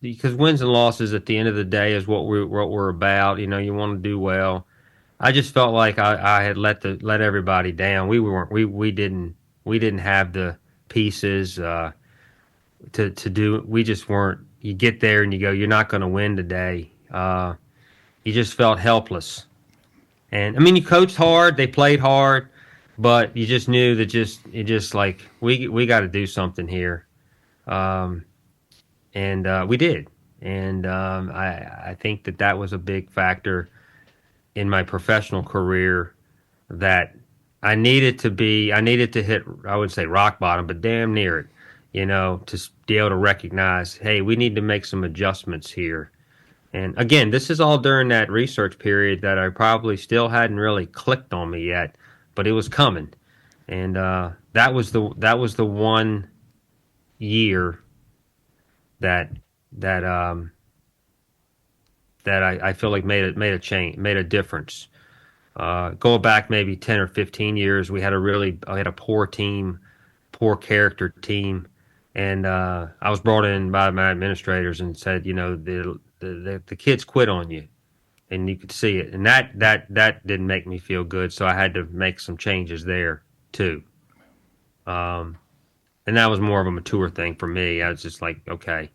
because wins and losses at the end of the day is what we're about. You want to do well. I just felt like I had let everybody down. We didn't have the pieces to do. We just weren't. You get there and you go, you're not going to win today. You just felt helpless. And I mean, you coached hard, they played hard, but you just knew that it just like we got to do something here, and we did. And I think that was a big factor in my professional career that I needed to hit, I would say rock bottom, but damn near it, to be able to recognize, hey, we need to make some adjustments here. And again, this is all during that research period that I probably still hadn't really clicked on me yet, but it was coming. And that was the one year that I feel like made a change, made a difference. Going back maybe 10 or 15 years, I had a poor team, poor character team, and I was brought in by my administrators and said, the kids quit on you, and you could see it, and that didn't make me feel good. So I had to make some changes there too, and that was more of a mature thing for me. I was just like, okay,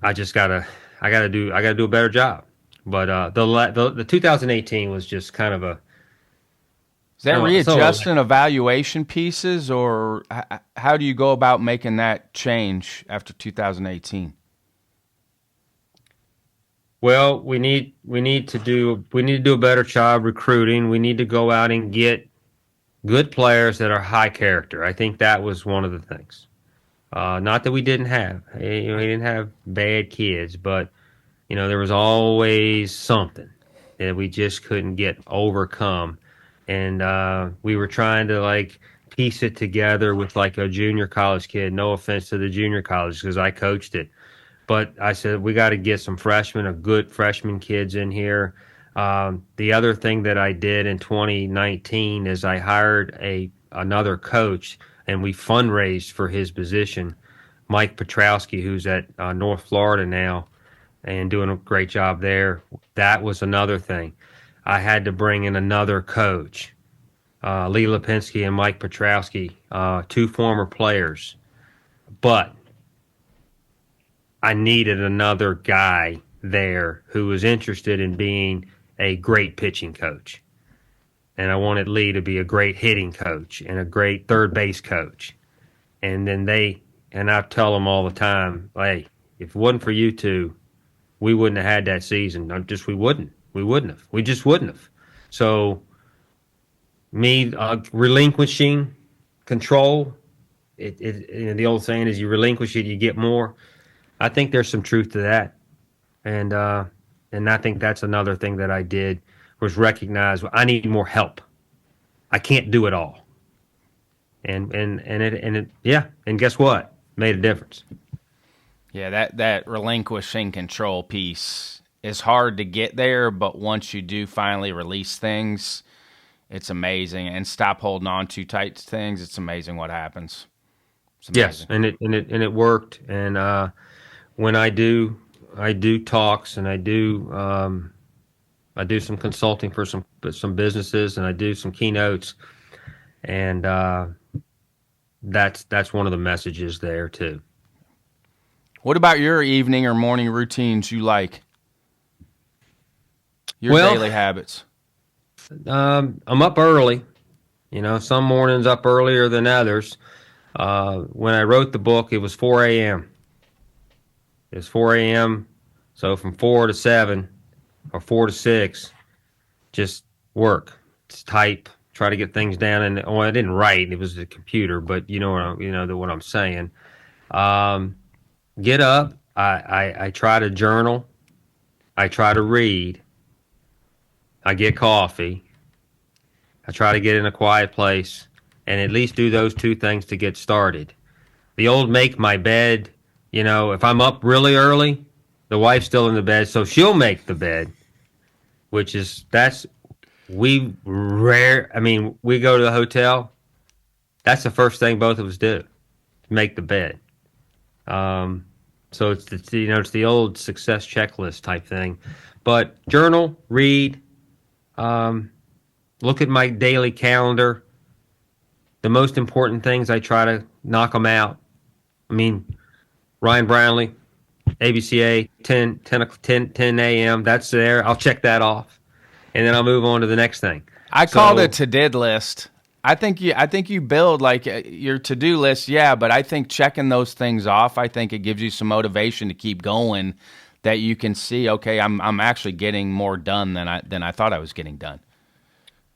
I gotta do a better job. But the 2018 was just kind of a. Is that readjusting evaluation pieces, or how do you go about making that change after 2018? Well, we need to do a better job recruiting. We need to go out and get good players that are high character. I think that was one of the things. Not that we didn't have, we didn't have bad kids, but there was always something that we just couldn't get overcome, and we were trying to piece it together with a junior college kid. No offense to the junior college because I coached it. But I said, we got to get some good freshman kids in here. The other thing that I did in 2019 is I hired another coach, and we fundraised for his position, Mike Petrowski, who's at North Florida now and doing a great job there. That was another thing. I had to bring in another coach, Lee Lipinski and Mike Petrowski, two former players. But I needed another guy there who was interested in being a great pitching coach. And I wanted Lee to be a great hitting coach and a great third base coach. And then I tell them all the time, hey, if it wasn't for you two, we wouldn't have had that season. We wouldn't have. We just wouldn't have. So me relinquishing control, the old saying is you relinquish it, you get more. I think there's some truth to that, and I think that's another thing that I did was recognize I need more help. I can't do it all, and guess what? Made a difference. Yeah, that relinquishing control piece is hard to get there, but once you do finally release things, it's amazing, and stop holding on too tight to things. It's amazing what happens. Yes, and it worked, and. When I do talks, and I do some consulting for some businesses, and I do some keynotes, and that's one of the messages there too. What about your evening or morning routines you like? Your daily habits. I'm up early. Some mornings up earlier than others. When I wrote the book, it was 4 a.m. It's 4 a.m., so from 4 to 7 or 4 to 6, just work. Just type, try to get things down. And I didn't write; it was the computer. But what I'm saying. Get up. I try to journal. I try to read. I get coffee. I try to get in a quiet place and at least do those two things to get started. The old make my bed. If I'm up really early, the wife's still in the bed, so she'll make the bed. which is we go to the hotel. That's the first thing both of us do, make the bed. So it's the old success checklist type thing. But journal, read, look at my daily calendar. The most important things, I try to knock them out. I mean, Ryan Brownlee, ABCA, 10 a.m. That's there. I'll check that off, and then I'll move on to the next thing. I called it a to-did list. I think you build like your to-do list, yeah, but I think checking those things off, I think it gives you some motivation to keep going, that you can see, okay, I'm actually getting more done than I thought I was getting done.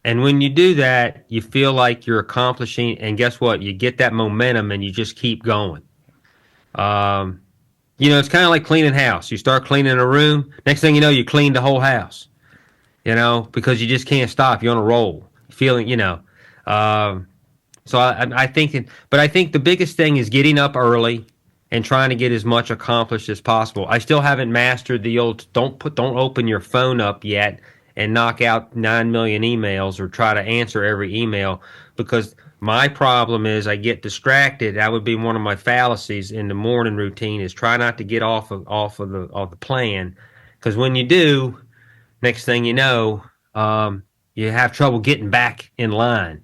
And when you do that, you feel like you're accomplishing, and guess what? You get that momentum, and you just keep going. It's kind of like cleaning house. You start cleaning a room, next thing you know, you clean the whole house. Because you just can't stop. You're on a roll, feeling. So I think, but I think the biggest thing is getting up early and trying to get as much accomplished as possible. I still haven't mastered the old don't open your phone up yet and knock out 9 million emails or try to answer every email, because my problem is I get distracted. That would be one of my fallacies in the morning routine, is try not to get off of the plan, because when you do, next thing you know, you have trouble getting back in line.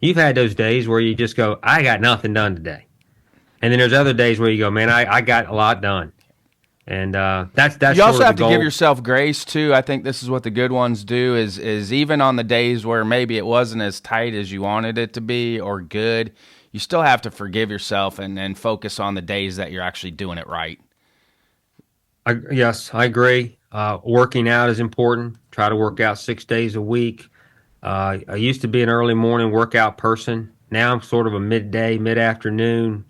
You've had those days where you just go, I got nothing done today. And then there's other days where you go, man, I got a lot done. And that's you also have to goal. Give yourself grace too. I think this is what the good ones do, is even on the days where maybe it wasn't as tight as you wanted it to be or good, you still have to forgive yourself and focus on the days that you're actually doing it right. Yes, I agree. Working out is important. Try to work out 6 days a week. I used to be an early morning workout person. Now I'm sort of a midday, mid-afternoon.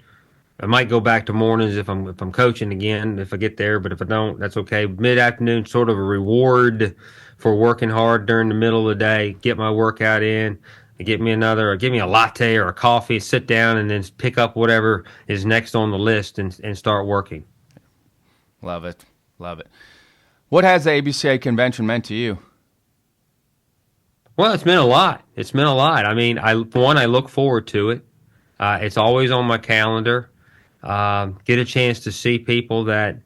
I might go back to mornings if I'm coaching again, if I get there, but if I don't, that's okay. Mid-afternoon, sort of a reward for working hard during the middle of the day. Get my workout in, give me a latte or a coffee, sit down, and then pick up whatever is next on the list and start working. Love it. What has the ABCA convention meant to you? Well, it's meant a lot. I mean, I look forward to it. It's always on my calendar. Get a chance to see people that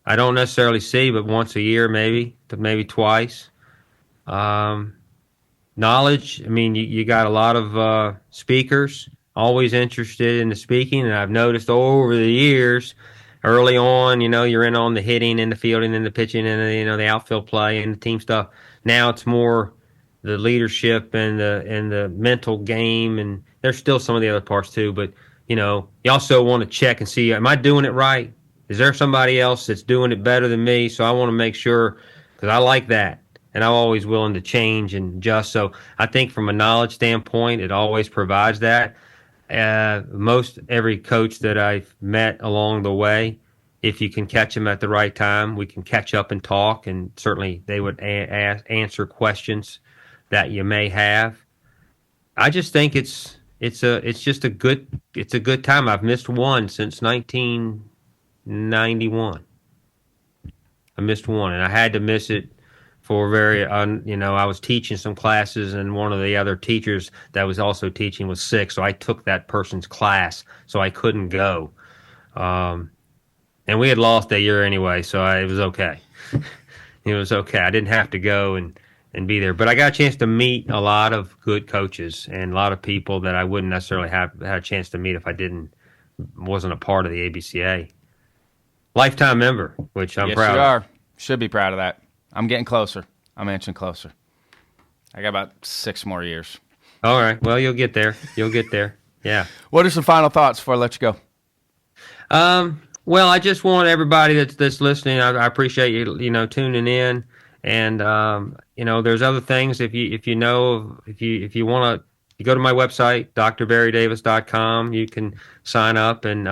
I don't necessarily see, but once a year, maybe twice. Knowledge. I mean, you got a lot of speakers always interested in the speaking, and I've noticed over the years, early on, you're in on the hitting and the fielding and the pitching and the outfield play and the team stuff. Now it's more the leadership and the mental game, and there's still some of the other parts too, but you also want to check and see, am I doing it right? Is there somebody else that's doing it better than me? So I want to make sure, because I like that, and I'm always willing to change and adjust. So I think from a knowledge standpoint, it always provides that. Most every coach that I've met along the way, if you can catch them at the right time, we can catch up and talk, and certainly they would answer questions that you may have. I just think it's a good time. I've missed one since 1991. I missed one, and I had to miss it for I was teaching some classes, and one of the other teachers that was also teaching was sick, so I took that person's class, so I couldn't go. And we had lost that year anyway, so it was okay. It was okay. I didn't have to go and be there. But I got a chance to meet a lot of good coaches and a lot of people that I wouldn't necessarily have had a chance to meet if I wasn't a part of the ABCA. Lifetime member, which I'm proud of. Yes, you are. Should be proud of that. I'm getting closer. I'm inching closer. I got about 6 more years. All right. Well, you'll get there. Yeah. What are some final thoughts before I let you go? Well, I just want everybody that's listening, I appreciate you, tuning in. And there's other things. If you want to, you go to my website, drbarrydavis.com. You can sign up and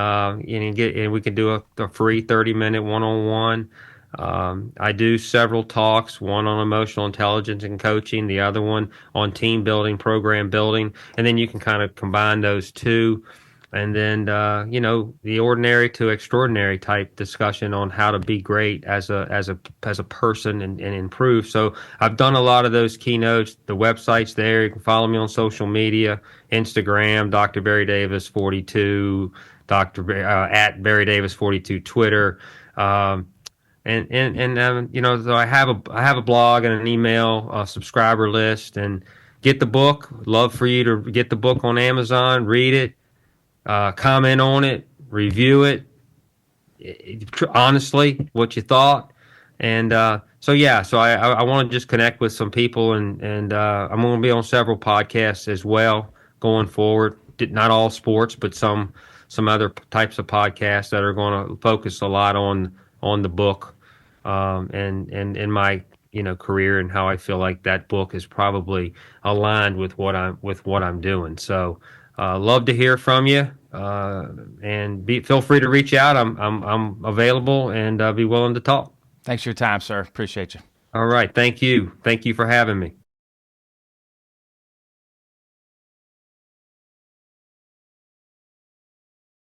we can do a free 30-minute one-on-one. I do several talks, one on emotional intelligence and coaching, the other one on team building, program building, and then you can kind of combine those two. and then the ordinary to extraordinary type discussion on how to be great as a person and improve. So I've done a lot of those keynotes. The website's there. You can follow me on social media, Instagram, Dr. Barry Davis 42, at Barry Davis 42, Twitter. So I have a blog and an email subscriber list, and get the book. Love for you to get the book on Amazon, read it, comment on it, review it, honestly, what you thought. And so I want to just connect with some people, and I'm going to be on several podcasts as well going forward. Not all sports, but some other types of podcasts that are going to focus a lot on the book, and in my career, and how I feel like that book is probably aligned with what I'm doing. So love to hear from you, and feel free to reach out. I'm available, and be willing to talk. Thanks for your time, sir. Appreciate you. All right, thank you for having me.